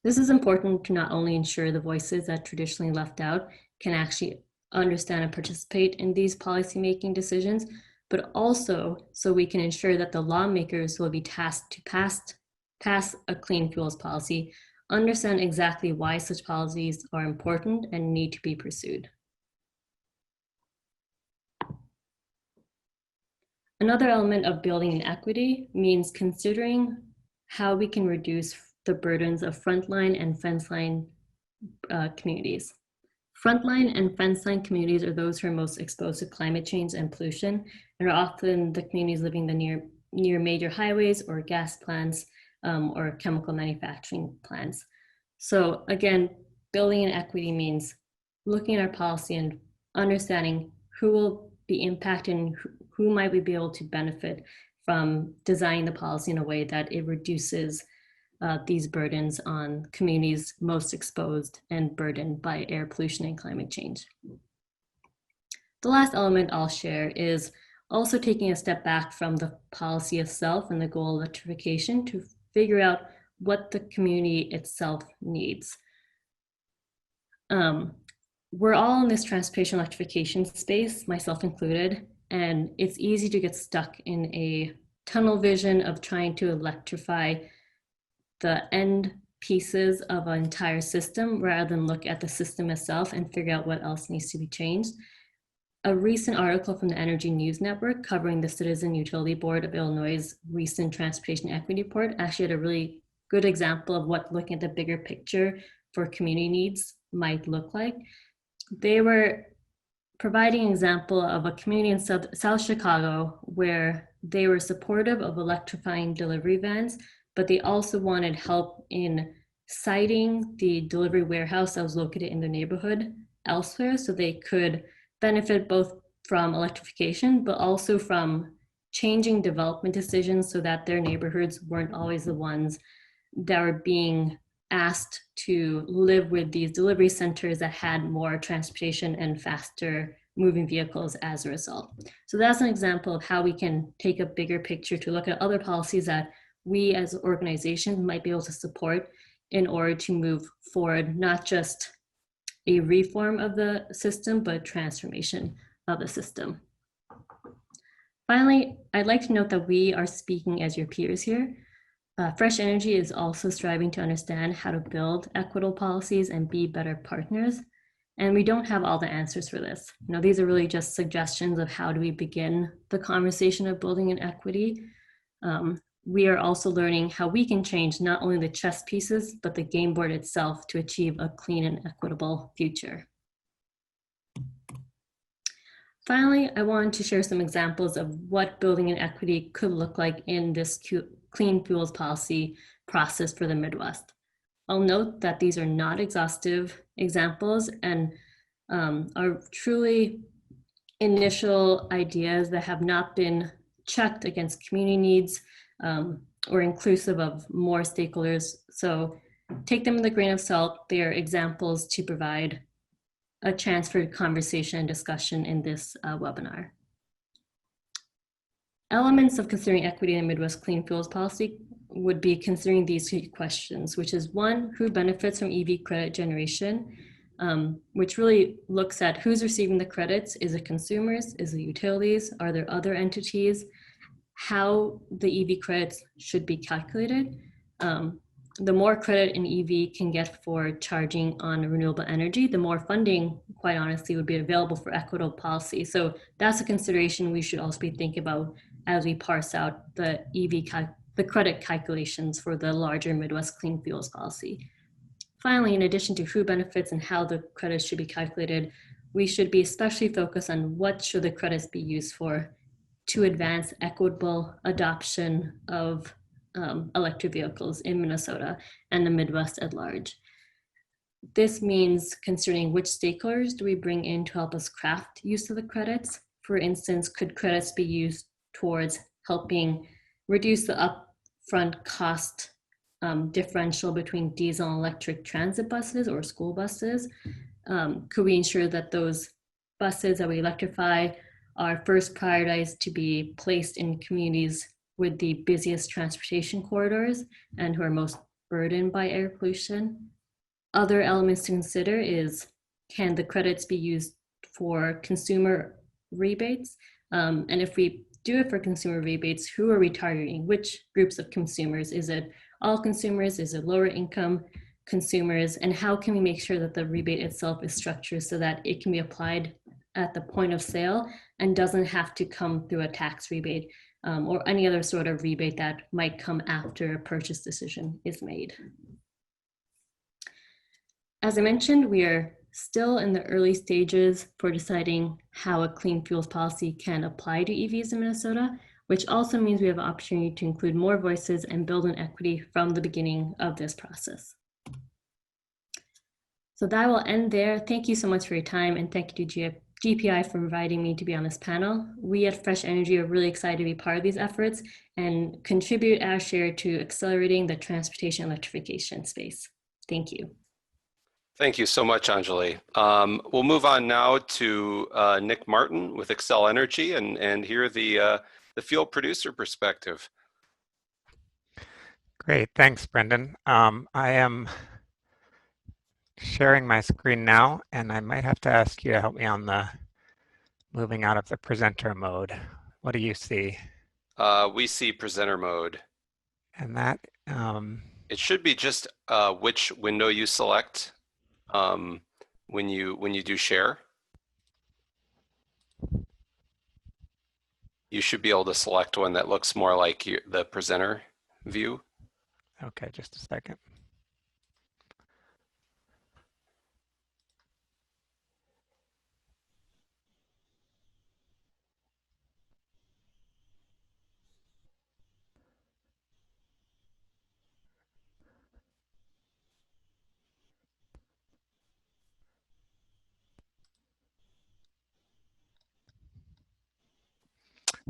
This is important to not only ensure the voices that traditionally left out can actually understand and participate in these policymaking decisions, but also so we can ensure that the lawmakers who will be tasked to pass a clean fuels policy understand exactly why such policies are important and need to be pursued. Another element of building in equity means considering how we can reduce the burdens of frontline and fence line communities. Frontline and fence line communities are those who are most exposed to climate change and pollution, and are often the communities living near major highways or gas plants or chemical manufacturing plants. So again, building in equity means looking at our policy and understanding who will be impacted and who might we be able to benefit from designing the policy in a way that it reduces these burdens on communities most exposed and burdened by air pollution and climate change. The last element I'll share is also taking a step back from the policy itself and the goal of electrification to figure out what the community itself needs. We're all in this transportation electrification space, myself included, and it's easy to get stuck in a tunnel vision of trying to electrify the end pieces of an entire system rather than look at the system itself and figure out what else needs to be changed. A recent article from the Energy News Network covering the Citizen Utility Board of Illinois' recent transportation equity report actually had a really good example of what looking at the bigger picture for community needs might look like. They were providing an example of a community in South Chicago where they were supportive of electrifying delivery vans, but they also wanted help in siting the delivery warehouse that was located in the neighborhood elsewhere, so they could benefit both from electrification, but also from changing development decisions so that their neighborhoods weren't always the ones that were being asked to live with these delivery centers that had more transportation and faster moving vehicles as a result. So that's an example of how we can take a bigger picture to look at other policies that we as organizations might be able to support in order to move forward, not just a reform of the system, but transformation of the system. Finally, I'd like to note that we are speaking as your peers here. Fresh Energy is also striving to understand how to build equitable policies and be better partners. And we don't have all the answers for this. These are really just suggestions of how do we begin the conversation of building an equity. We are also learning how we can change not only the chess pieces, but the game board itself to achieve a clean and equitable future. Finally, I wanted to share some examples of what building an equity could look like in this clean fuels policy process for the Midwest. I'll note that these are not exhaustive examples and are truly initial ideas that have not been checked against community needs or inclusive of more stakeholders. So take them with a grain of salt. They are examples to provide a chance for conversation and discussion in this webinar. Elements of considering equity in the Midwest Clean Fuels Policy would be considering these two questions, which is one, who benefits from EV credit generation, which really looks at who's receiving the credits. Is it consumers? Is it utilities? Are there other entities? How the EV credits should be calculated. The more credit an EV can get for charging on renewable energy, the more funding, quite honestly, would be available for equitable policy. So that's a consideration we should also be thinking about as we parse out the the credit calculations for the larger Midwest Clean Fuels Policy. Finally, in addition to who benefits and how the credits should be calculated, we should be especially focused on what should the credits be used for to advance equitable adoption of electric vehicles in Minnesota and the Midwest at large. This means considering which stakeholders do we bring in to help us craft use of the credits. For instance, could credits be used towards helping reduce the upfront cost differential between diesel and electric transit buses or school buses? Could we ensure that those buses that we electrify are first prioritized to be placed in communities with the busiest transportation corridors and who are most burdened by air pollution? Other elements to consider is, can the credits be used for consumer rebates? And if we do it for consumer rebates, who are we targeting? Which groups of consumers? Is it all consumers? Is it lower income consumers? And how can we make sure that the rebate itself is structured so that it can be applied at the point of sale and doesn't have to come through a tax rebate or any other sort of rebate that might come after a purchase decision is made? As I mentioned, we are still in the early stages for deciding how a clean fuels policy can apply to EVs in Minnesota, which also means we have an opportunity to include more voices and build an equity from the beginning of this process. So that will end there. Thank you so much for your time, and thank you to GPI for inviting me to be on this panel. We at Fresh Energy are really excited to be part of these efforts and contribute our share to accelerating the transportation electrification space. Thank you. Thank you so much, Anjali. We'll move on now to Nick Martin with Xcel Energy and hear the field producer perspective. Great, thanks, Brendan. I am sharing my screen now, and I might have to ask you to help me on the moving out of the presenter mode. What do you see? We see presenter mode. And that it should be just which window you select when you do share. You should be able to select one that looks more like the presenter view. Okay, just a second.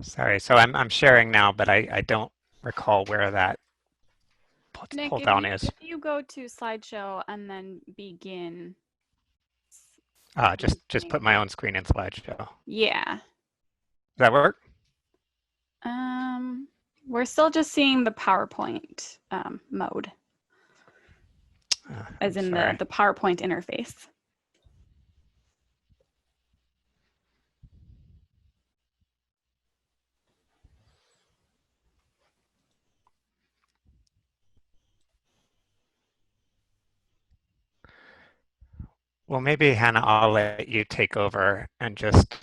Sorry, so I'm sharing now, but I don't recall where that Nick, pull down is. if you go to slideshow and then begin. Just put my own screen in slideshow. Yeah. Does that work? We're still just seeing the PowerPoint mode, as in the PowerPoint interface. Well, maybe Hannah, I'll let you take over and just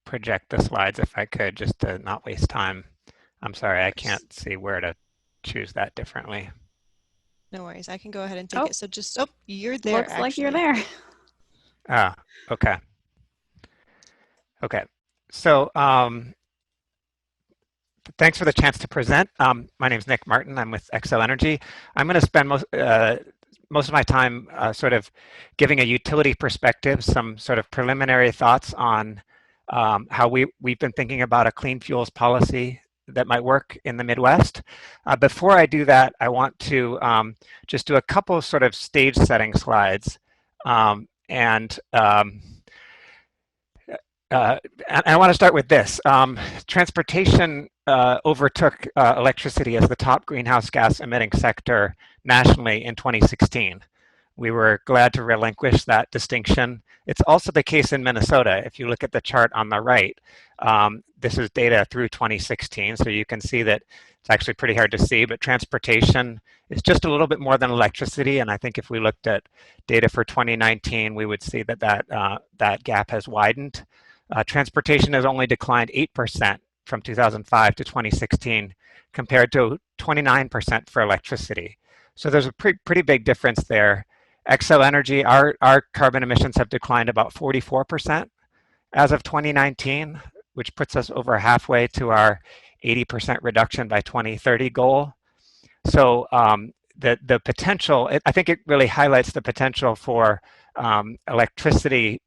project the slides if I could, just to not waste time. I'm sorry, I can't see where to choose that differently. No worries, I can go ahead and take it. So just, oh, you're there. Looks like you're there. Ah, okay. Okay, so thanks for the chance to present. My name is Nick Martin. I'm with Xcel Energy. I'm going to spend most of my time sort of giving a utility perspective, some sort of preliminary thoughts on how we've been thinking about a clean fuels policy that might work in the Midwest. Before I do that, I want to just do a couple of sort of stage setting slides. And I want to start with this. Transportation overtook electricity as the top greenhouse gas emitting sector nationally in 2016. We were glad to relinquish that distinction. It's also the case in Minnesota. If you look at the chart on the right, this is data through 2016, so you can see that it's actually pretty hard to see, but transportation is just a little bit more than electricity, and I think if we looked at data for 2019, we would see that that gap has widened. Transportation has only declined 8% from 2005 to 2016, compared to 29% for electricity. So there's a pretty big difference there. Xcel Energy, our carbon emissions have declined about 44% as of 2019, which puts us over halfway to our 80% reduction by 2030 goal. So the potential, I think it really highlights the potential for electricity,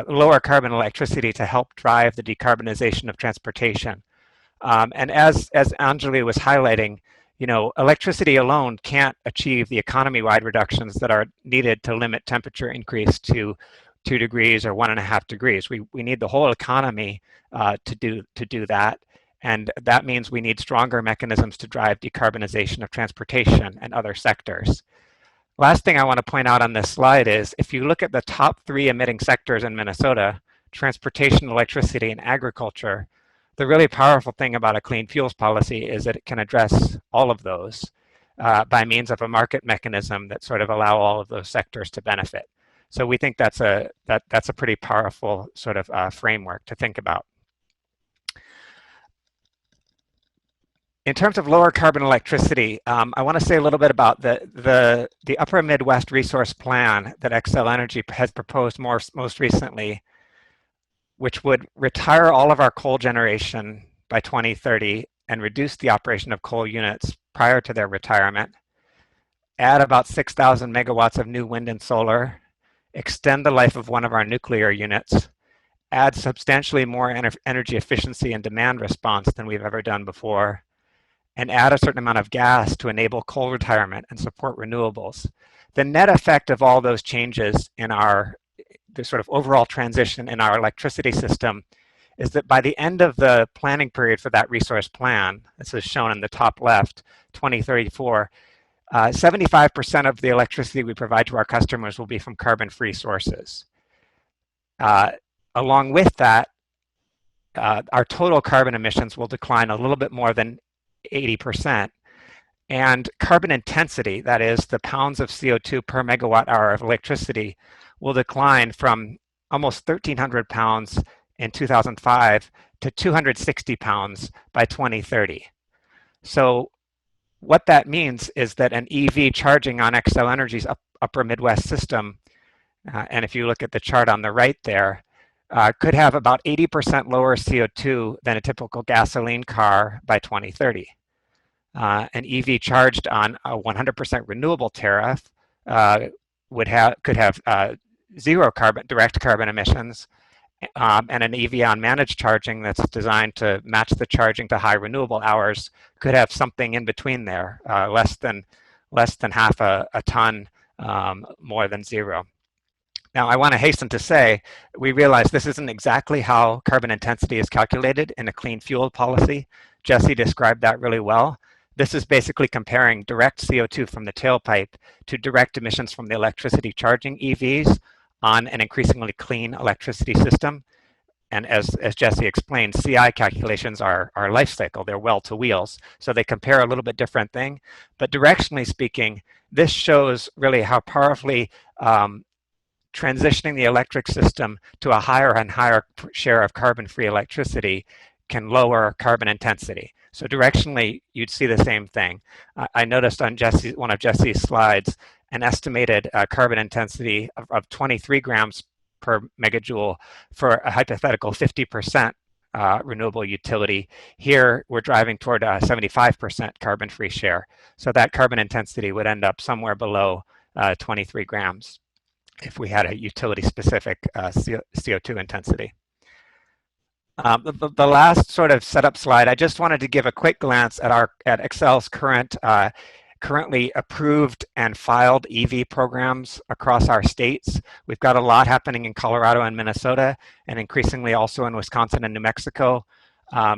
lower carbon electricity to help drive the decarbonization of transportation. And as Anjali was highlighting, you know, electricity alone can't achieve the economy-wide reductions that are needed to limit temperature increase to 2 degrees or 1.5 degrees. We need the whole economy to do that. And that means we need stronger mechanisms to drive decarbonization of transportation and other sectors. Last thing I want to point out on this slide is if you look at the top 3 emitting sectors in Minnesota, transportation, electricity, and agriculture, the really powerful thing about a clean fuels policy is that it can address all of those by means of a market mechanism that sort of allow all of those sectors to benefit. So we think that's a pretty powerful sort of framework to think about. In terms of lower carbon electricity, I want to say a little bit about the Upper Midwest Resource Plan that Xcel Energy has proposed most recently, which would retire all of our coal generation by 2030 and reduce the operation of coal units prior to their retirement, add about 6,000 megawatts of new wind and solar, extend the life of one of our nuclear units, add substantially more energy efficiency and demand response than we've ever done before, and add a certain amount of gas to enable coal retirement and support renewables. The net effect of all those changes in the sort of overall transition in our electricity system is that by the end of the planning period for that resource plan, this is shown in the top left, 2034, 75% of the electricity we provide to our customers will be from carbon-free sources. Along with that, our total carbon emissions will decline a little bit more than 80%. And carbon intensity, that is the pounds of CO2 per megawatt hour of electricity, will decline from almost 1,300 pounds in 2005 to 260 pounds by 2030. So what that means is that an EV charging on Xcel Energy's Upper Midwest system, and if you look at the chart on the right there, could have about 80% lower CO2 than a typical gasoline car by 2030. An EV charged on a 100% renewable tariff could have zero direct carbon emissions and an EV on managed charging that's designed to match the charging to high renewable hours could have something in between there, less than half a ton, more than zero. Now, I want to hasten to say, we realize this isn't exactly how carbon intensity is calculated in a clean fuel policy. Jessi described that really well. This is basically comparing direct CO2 from the tailpipe to direct emissions from the electricity charging EVs on an increasingly clean electricity system. And as Jessi explained, CI calculations are life cycle. They're well to wheels. So they compare a little bit different thing. But directionally speaking, this shows really how powerfully transitioning the electric system to a higher and higher share of carbon-free electricity can lower carbon intensity. So directionally, you'd see the same thing. I noticed on one of Jessi's slides, an estimated carbon intensity of 23 grams per megajoule for a hypothetical 50% renewable utility. Here, we're driving toward a 75% carbon-free share. So that carbon intensity would end up somewhere below 23 grams if we had a utility-specific CO2 intensity. The last sort of setup slide, I just wanted to give a quick glance at Xcel's currently approved and filed EV programs across our states. We've got a lot happening in Colorado and Minnesota, and increasingly also in Wisconsin and New Mexico. I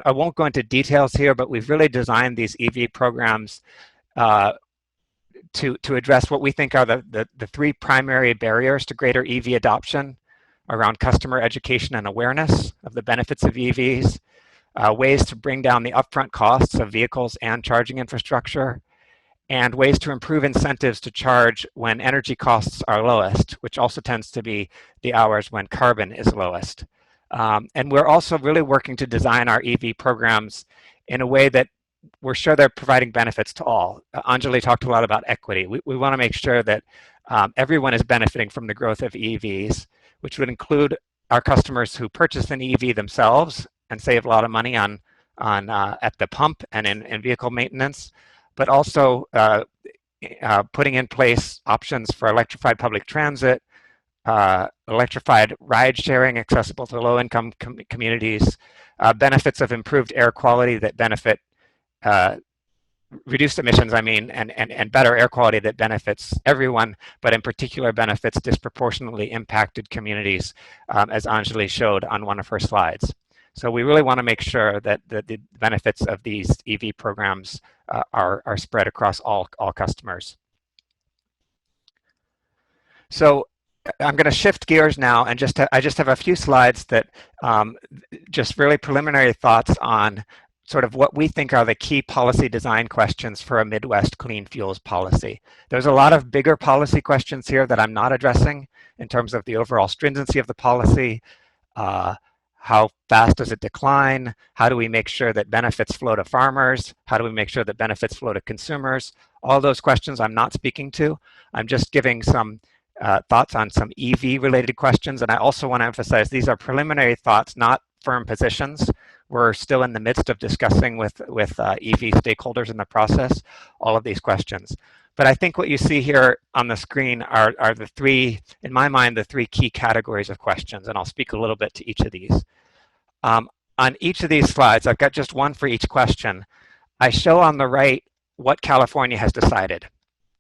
won't go into details here, but we've really designed these EV programs to address what we think are the three primary barriers to greater EV adoption around customer education and awareness of the benefits of EVs, ways to bring down the upfront costs of vehicles and charging infrastructure, and ways to improve incentives to charge when energy costs are lowest, which also tends to be the hours when carbon is lowest. And we're also really working to design our EV programs in a way that we're sure they're providing benefits to all. Anjali talked a lot about equity. We want to make sure that everyone is benefiting from the growth of EVs, which would include our customers who purchase an EV themselves and save a lot of money on at the pump and in vehicle maintenance, but also putting in place options for electrified public transit, electrified ride sharing accessible to low-income communities, benefits of improved air quality that benefit reduced emissions, and better air quality that benefits everyone, but in particular benefits disproportionately impacted communities, as Anjali showed on one of her slides. So we really want to make sure that the benefits of these EV programs are spread across all customers. So I'm going to shift gears now, and I just have a few slides that just really preliminary thoughts on sort of what we think are the key policy design questions for a Midwest clean fuels policy. There's a lot of bigger policy questions here that I'm not addressing in terms of the overall stringency of the policy. How fast does it decline? How do we make sure that benefits flow to farmers? How do we make sure that benefits flow to consumers? All those questions I'm not speaking to. I'm just giving some thoughts on some EV related questions. And I also want to emphasize these are preliminary thoughts, not firm positions. We're still in the midst of discussing with EV stakeholders in the process all of these questions. But I think what you see here on the screen are the three, in my mind, the three key categories of questions, and I'll speak a little bit to each of these. On each of these slides, I've got just one for each question. I show on the right what California has decided.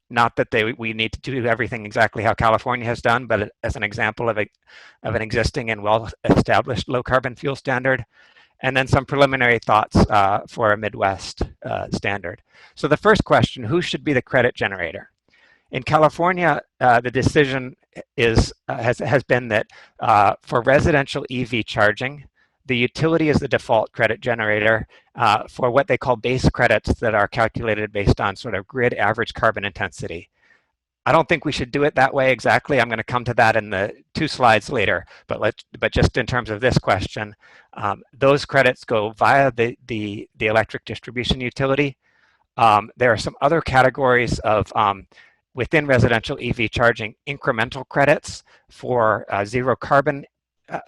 Not that we need to do everything exactly how California has done, but as an example of an existing and well-established low-carbon fuel standard. And then some preliminary thoughts for a Midwest standard. So the first question, who should be the credit generator? In California, the decision has been that for residential EV charging, the utility is the default credit generator for what they call base credits that are calculated based on sort of grid average carbon intensity. I don't think we should do it that way exactly. I'm going to come to that in the 2 slides later. But just in terms of this question, those credits go via the electric distribution utility. There are some other categories of within residential EV charging, incremental credits for zero carbon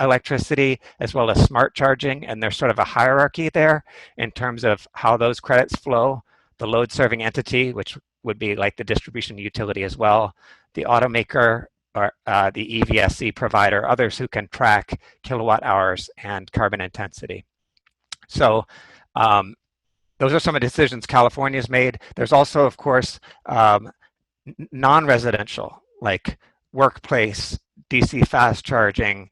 electricity, as well as smart charging, and there's sort of a hierarchy there in terms of how those credits flow. The load serving entity, which would be like the distribution utility as well, the automaker or the EVSC provider, others who can track kilowatt hours and carbon intensity. So those are some of the decisions California's made. There's also, of course, non-residential, like workplace, DC fast charging,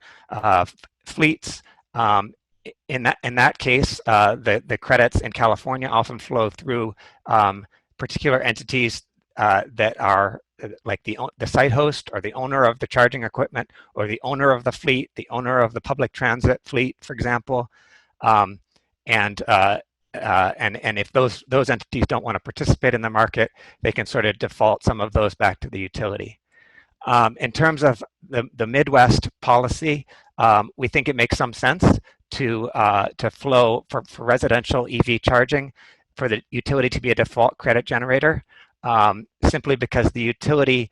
fleets. In that case, the credits in California often flow through particular entities that are like the site host or the owner of the charging equipment or the owner of the fleet, the owner of the public transit fleet, for example. And if those entities don't want to participate in the market, they can sort of default some of those back to the utility. In terms of the Midwest policy, we think it makes some sense to flow for residential EV charging for the utility to be a default credit generator, simply because the utility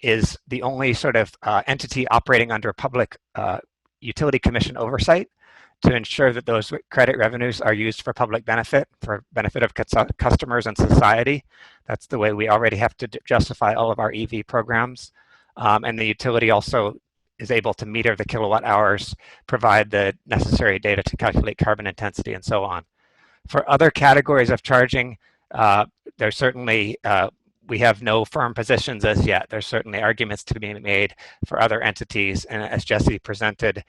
is the only sort of entity operating under public utility commission oversight to ensure that those credit revenues are used for public benefit, for benefit of customers and society. That's the way we already have to justify all of our EV programs. And the utility also is able to meter the kilowatt hours, provide the necessary data to calculate carbon intensity, and so on. For other categories of charging, there's certainly, we have no firm positions as yet. There's certainly arguments to be made for other entities. And as Jessi presented,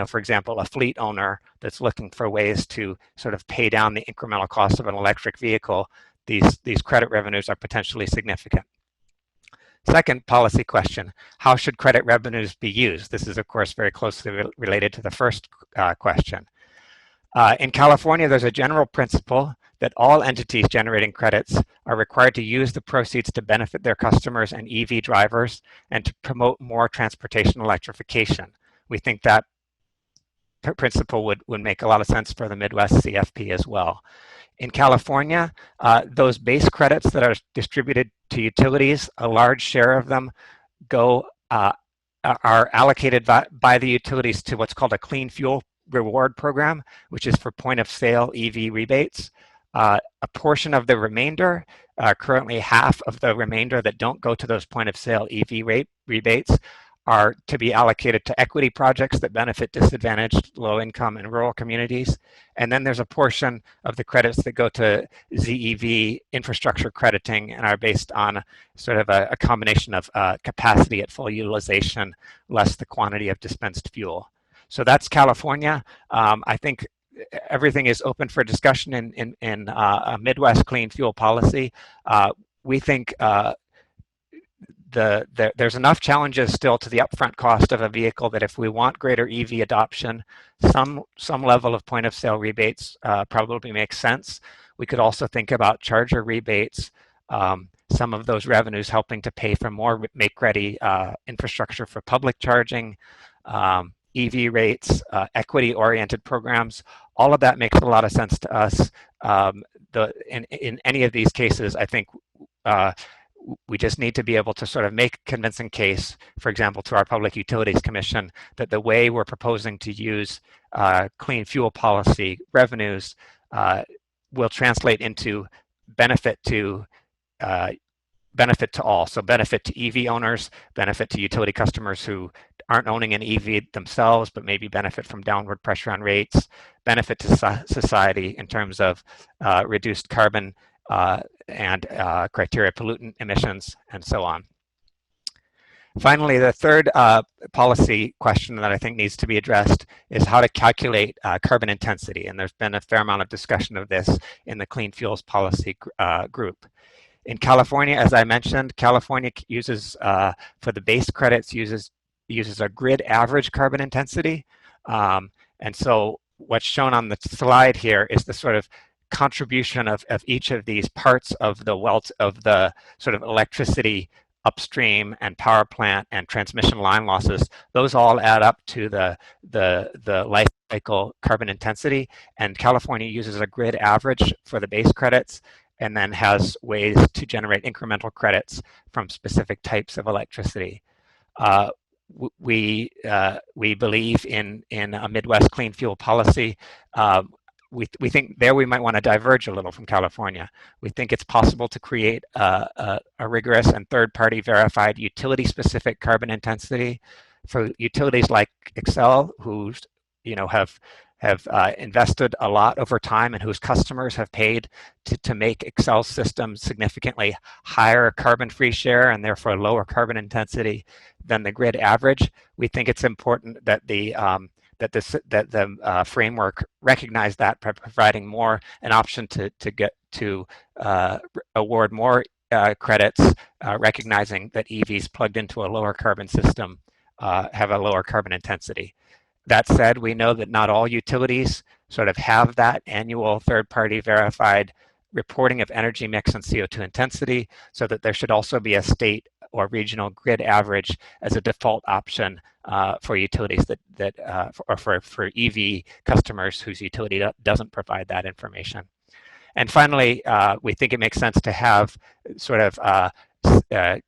for example, a fleet owner that's looking for ways to sort of pay down the incremental cost of an electric vehicle, these credit revenues are potentially significant. Second policy question, how should credit revenues be used? This is, of course, very closely related to the first question. In California, there's a general principle that all entities generating credits are required to use the proceeds to benefit their customers and EV drivers and to promote more transportation electrification. We think that principle would make a lot of sense for the Midwest CFP as well. In California, those base credits that are distributed to utilities, a large share of them are allocated by the utilities to what's called a clean fuel reward program, which is for point of sale EV rebates. A portion of the remainder, currently half of the remainder that don't go to those point of sale EV rebates, are to be allocated to equity projects that benefit disadvantaged, low income and rural communities. And then there's a portion of the credits that go to ZEV infrastructure crediting and are based on sort of a combination of capacity at full utilization, less the quantity of dispensed fuel. So that's California. I think everything is open for discussion in a Midwest clean fuel policy. We think there's enough challenges still to the upfront cost of a vehicle that if we want greater EV adoption, some level of point of sale rebates probably makes sense. We could also think about charger rebates, some of those revenues helping to pay for more make-ready infrastructure for public charging, EV rates, equity-oriented programs. All of that makes a lot of sense to us. In any of these cases, I think we just need to be able to sort of make a convincing case, for example, to our Public Utilities Commission, that the way we're proposing to use clean fuel policy revenues will translate into benefit to all. So benefit to EV owners, benefit to utility customers who aren't owning an EV themselves, but maybe benefit from downward pressure on rates, benefit to society in terms of reduced carbon and criteria pollutant emissions, and so on. Finally, the third policy question that I think needs to be addressed is how to calculate carbon intensity. And there's been a fair amount of discussion of this in the Clean Fuels Policy group. In California, as I mentioned, California uses, for the base credits, uses a grid average carbon intensity. And so what's shown on the slide here is the sort of contribution of each of these parts of the sort of electricity upstream and power plant and transmission line losses. Those all add up to the life cycle carbon intensity, and California uses a grid average for the base credits and then has ways to generate incremental credits from specific types of electricity. We believe in a Midwest clean fuel policy. we think there we might want to diverge a little from California. We think it's possible to create a rigorous and third-party verified utility-specific carbon intensity for utilities like Xcel, who have invested a lot over time and whose customers have paid to make Xcel's system significantly higher carbon-free share and therefore lower carbon intensity than the grid average. We think it's important that the framework recognize that by providing more an option to get to award more credits, recognizing that EVs plugged into a lower carbon system have a lower carbon intensity. That said, we know that not all utilities sort of have that annual third-party verified reporting of energy mix and CO2 intensity, so that there should also be a state or regional grid average as a default option for utilities or for EV customers whose utility doesn't provide that information. And finally, we think it makes sense to have sort of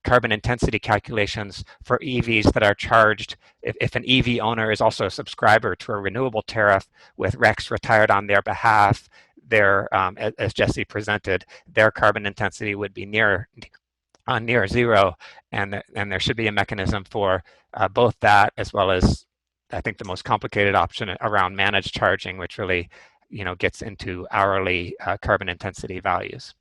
carbon intensity calculations for EVs that are charged if an EV owner is also a subscriber to a renewable tariff with RECs retired on their behalf. Their, as Jessi presented, their carbon intensity would be near zero, and there should be a mechanism for both that as well as, I think, the most complicated option around managed charging, which really gets into hourly carbon intensity values.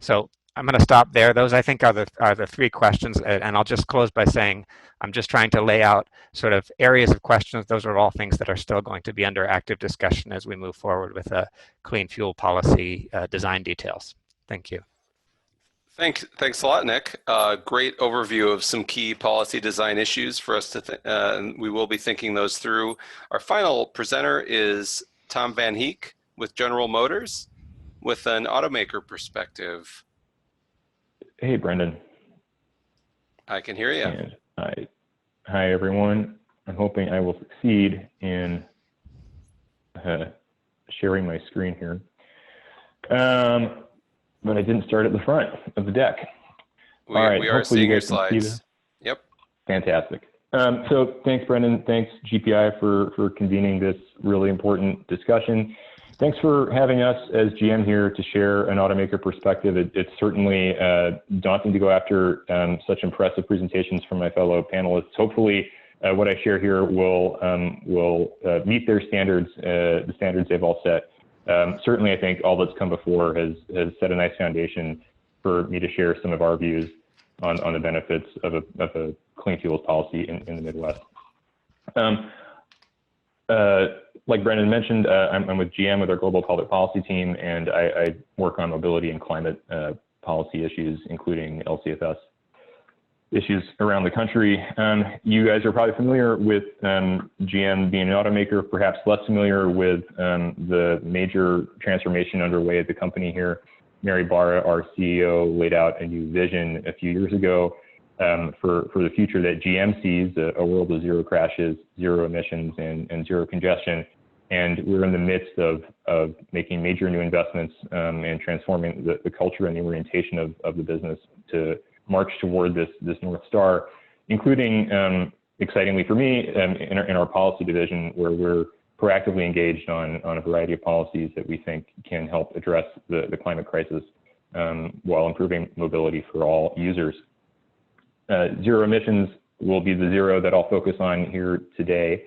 So I'm going to stop there. Those, I think, are the three questions, and I'll just close by saying I'm just trying to lay out sort of areas of questions. Those are all things that are still going to be under active discussion as we move forward with a clean fuel policy design details. Thank you. Thanks a lot, Nick. Great overview of some key policy design issues for us to, and we will be thinking those through. Our final presenter is Tom Van Heeke with General Motors with an automaker perspective. Hey, Brendan. I can hear you. And hi, everyone. I'm hoping I will succeed in sharing my screen here. But I didn't start at the front of the deck. We are seeing your slides. Yep. Fantastic. So thanks, Brendan. Thanks, GPI, for convening this really important discussion. Thanks for having us as GM here to share an automaker perspective. It's certainly daunting to go after such impressive presentations from my fellow panelists. Hopefully, what I share here will meet their standards, the standards they've all set. Certainly, I think all that's come before has set a nice foundation for me to share some of our views on the benefits of a clean fuels policy in the Midwest. Like Brendan mentioned, I'm with GM with our global public policy team, and I work on mobility and climate policy issues, including Lcfs issues around the country. You guys are probably familiar with GM being an automaker, perhaps less familiar with the major transformation underway at the company here. Mary Barra, our CEO, laid out a new vision a few years ago for the future that GM sees, a world of zero crashes, zero emissions, and zero congestion. And we're in the midst of making major new investments and transforming the culture and the orientation of the business to march toward this North Star, including, excitingly for me, in our policy division, where we're proactively engaged on a variety of policies that we think can help address the climate crisis while improving mobility for all users. Zero emissions will be the zero that I'll focus on here today.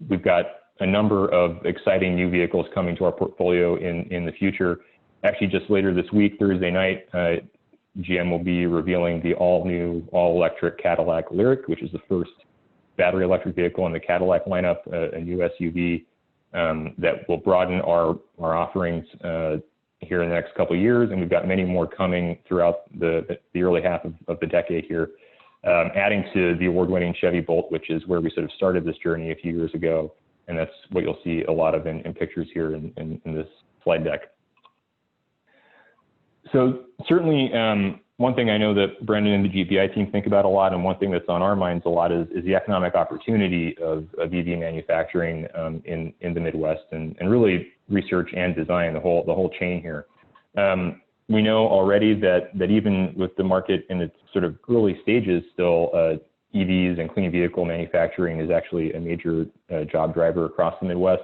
We've got a number of exciting new vehicles coming to our portfolio in the future. Actually, just later this week, Thursday night, GM will be revealing the all-new, all-electric Cadillac Lyriq, which is the first battery electric vehicle in the Cadillac lineup, a new SUV that will broaden our offerings here in the next couple of years. And we've got many more coming throughout the early half of the decade here, adding to the award-winning Chevy Bolt, which is where we sort of started this journey a few years ago. And that's what you'll see a lot of in pictures here in this slide deck. So certainly, one thing I know that Brendan and the GPI team think about a lot, and one thing that's on our minds a lot is the economic opportunity of EV manufacturing in the Midwest, and really research and design, the whole chain here. We know already that even with the market in its sort of early stages still, EVs and clean vehicle manufacturing is actually a major job driver across the Midwest.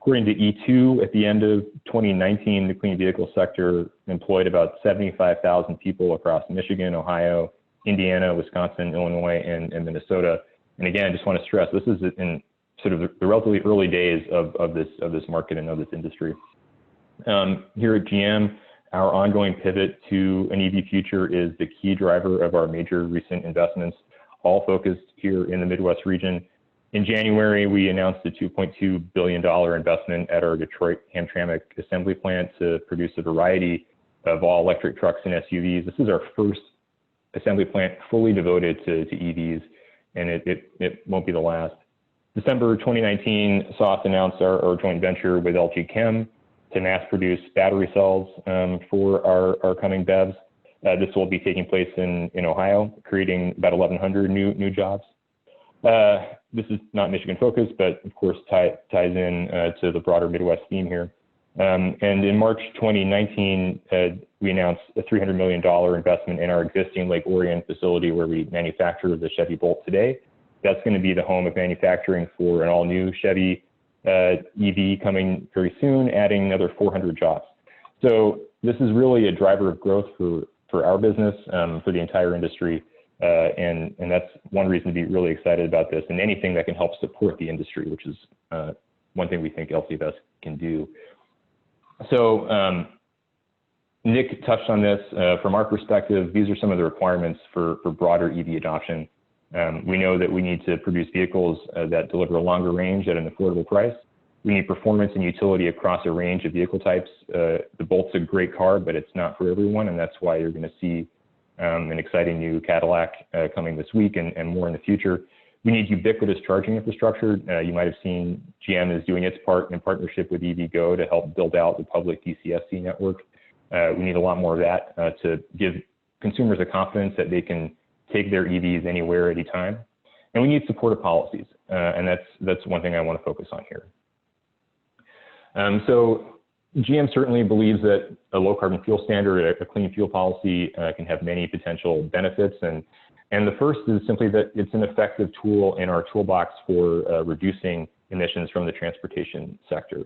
According to E2, at the end of 2019, the clean vehicle sector employed about 75,000 people across Michigan, Ohio, Indiana, Wisconsin, Illinois, and Minnesota. And again, I just want to stress, this is in sort of the relatively early days of this market and of this industry. Here at GM, our ongoing pivot to an EV future is the key driver of our major recent investments, all focused here in the Midwest region. In January, we announced a $2.2 billion investment at our Detroit Hamtramck assembly plant to produce a variety of all-electric trucks and SUVs. This is our first assembly plant fully devoted to EVs, and it won't be the last. December 2019 saw us announce our joint venture with LG Chem to mass produce battery cells for our coming BEVs. This will be taking place in Ohio, creating about 1,100 new jobs. This is not Michigan focused, but of course ties in to the broader Midwest theme here. And in March 2019, we announced a $300 million investment in our existing Lake Orion facility where we manufacture the Chevy Bolt today. That's going to be the home of manufacturing for an all-new Chevy EV coming very soon, adding another 400 jobs. So this is really a driver of growth for our business, for the entire industry. And that's one reason to be really excited about this, and anything that can help support the industry, which is one thing we think LCFS can do. So Nick touched on this. From our perspective, these are some of the requirements for broader EV adoption. We know that we need to produce vehicles that deliver a longer range at an affordable price. We need performance and utility across a range of vehicle types. The Bolt's a great car, but it's not for everyone, and that's why you're going to see an exciting new Cadillac coming this week and more in the future. We need ubiquitous charging infrastructure. You might have seen GM is doing its part in partnership with EVgo to help build out the public DCFC network. We need a lot more of that to give consumers the confidence that they can take their EVs anywhere, anytime. And we need supportive policies, and that's one thing I want to focus on here. So GM certainly believes that a low carbon fuel standard, a clean fuel policy can have many potential benefits. And the first is simply that it's an effective tool in our toolbox for reducing emissions from the transportation sector.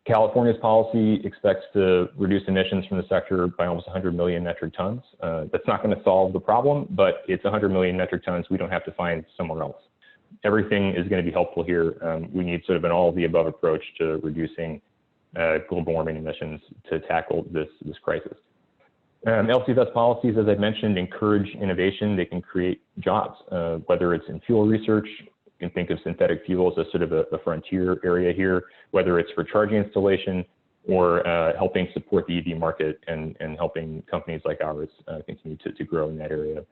California's policy expects to reduce emissions from the sector by almost 100 million metric tons. That's not going to solve the problem, but it's 100 million metric tons we don't have to find somewhere else. Everything is going to be helpful here. We need sort of an all-of-the-above approach to reducing global warming emissions to tackle this crisis. LCFS policies, as I mentioned, encourage innovation. They can create jobs, whether it's in fuel research. You can think of synthetic fuels as sort of a frontier area here, whether it's for charging installation or helping support the EV market and helping companies like ours continue to grow in that area.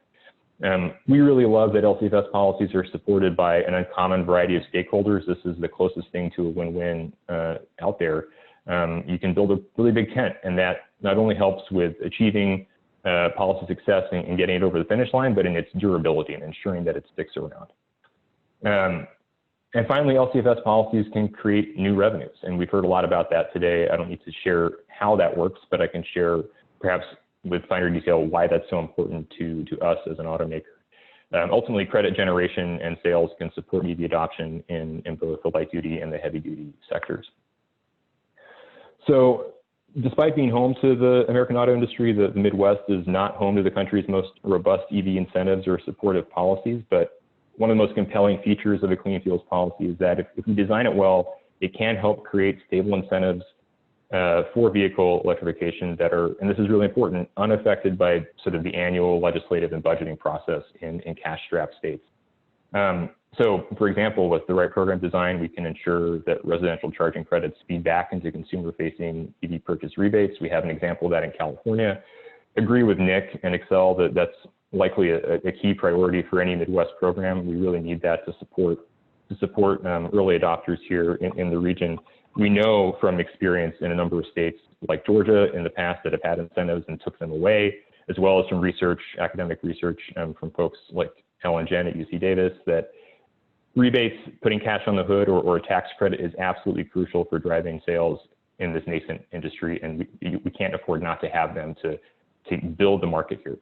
We really love that LCFS policies are supported by an uncommon variety of stakeholders. This is the closest thing to a win-win out there. You can build a really big tent, and that not only helps with achieving policy success and getting it over the finish line, but in its durability and ensuring that it sticks around. And finally, LCFS policies can create new revenues, and we've heard a lot about that today. I don't need to share how that works, but I can share perhaps with finer detail why that's so important to us as an automaker. Ultimately, credit generation and sales can support EV adoption in both the light-duty and the heavy-duty sectors. So despite being home to the American auto industry, the Midwest is not home to the country's most robust EV incentives or supportive policies, but one of the most compelling features of a clean fuels policy is that if we design it well, it can help create stable incentives for vehicle electrification that are, and this is really important, unaffected by sort of the annual legislative and budgeting process in cash-strapped states. So, for example, with the right program design, we can ensure that residential charging credits feed back into consumer-facing EV purchase rebates. We have an example of that in California. Agree with Nick and Xcel that that's likely a key priority for any Midwest program. We really need that to support early adopters here in the region. We know from experience in a number of states like Georgia in the past that have had incentives and took them away, as well as from research, academic research from folks like Ellen Jen at UC Davis, that rebates, putting cash on the hood or a tax credit is absolutely crucial for driving sales in this nascent industry, and we can't afford not to have them to build the market here.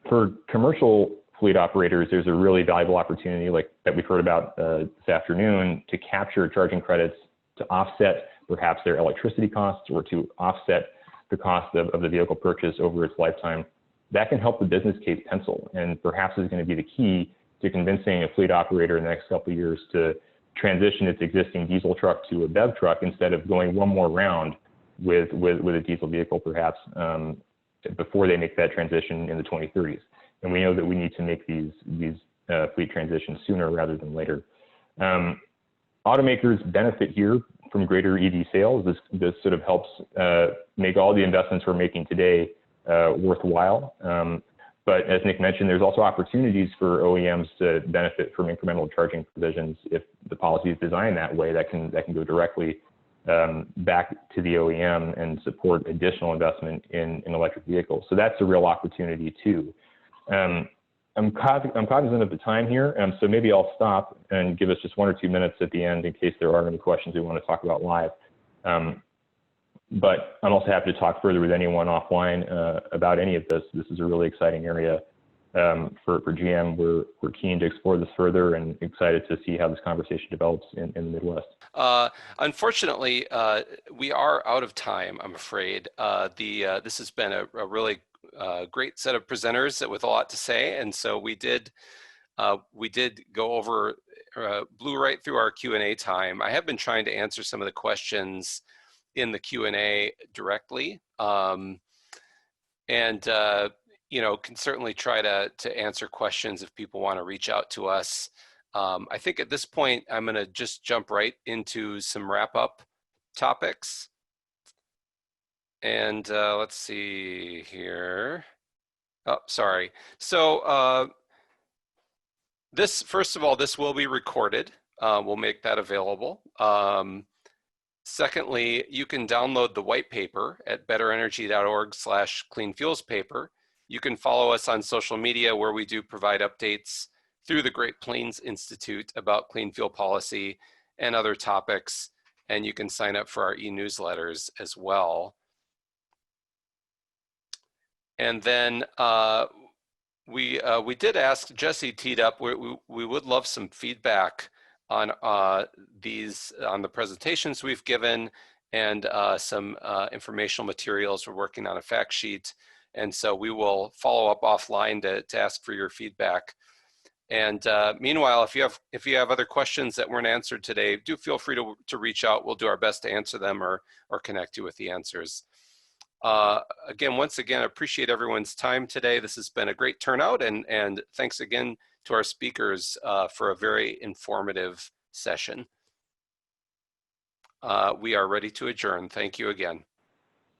For commercial fleet operators, there's a really valuable opportunity like that we've heard about this afternoon to capture charging credits to offset perhaps their electricity costs or to offset the cost of the vehicle purchase over its lifetime. That can help the business case pencil, and perhaps is going to be the key to convincing a fleet operator in the next couple of years to transition its existing diesel truck to a BEV truck instead of going one more round with a diesel vehicle perhaps before they make that transition in the 2030s. And we know that we need to make these fleet transitions sooner rather than later. Automakers benefit here from greater EV sales. This sort of helps make all the investments we're making today worthwhile. But as Nick mentioned, there's also opportunities for OEMs to benefit from incremental charging provisions if the policy is designed that way. That can go directly back to the OEM and support additional investment in electric vehicles. So that's a real opportunity too. I'm cognizant of the time here, so maybe I'll stop and give us just 1 or 2 minutes at the end in case there are any questions we want to talk about live. But I'm also happy to talk further with anyone offline about any of this. This is a really exciting area for GM. We're keen to explore this further and excited to see how this conversation develops in the Midwest. Unfortunately, we are out of time, I'm afraid. This has been a really great set of presenters with a lot to say, and so we did go over, blew right through our Q&A time. I have been trying to answer some of the questions in the Q&A directly, and you know, can certainly try to answer questions if people want to reach out to us. I think at this point I'm going to just jump right into some wrap-up topics. And let's see here. Oh, sorry. So this, first of all, this will be recorded. We'll make that available. Secondly, you can download the white paper at betterenergy.org/cleanfuelspaper. You can follow us on social media where we do provide updates through the Great Plains Institute about clean fuel policy and other topics. And you can sign up for our e-newsletters as well. And then we did ask, Jessi teed up, we would love some feedback on the presentations we've given and some informational materials. We're working on a fact sheet. And so we will follow up offline to ask for your feedback. And meanwhile, if you have other questions that weren't answered today, do feel free to reach out. We'll do our best to answer them or connect you with the answers. Once again, I appreciate everyone's time today. This has been a great turnout, and thanks again to our speakers for a very informative session. We are ready to adjourn. Thank you again.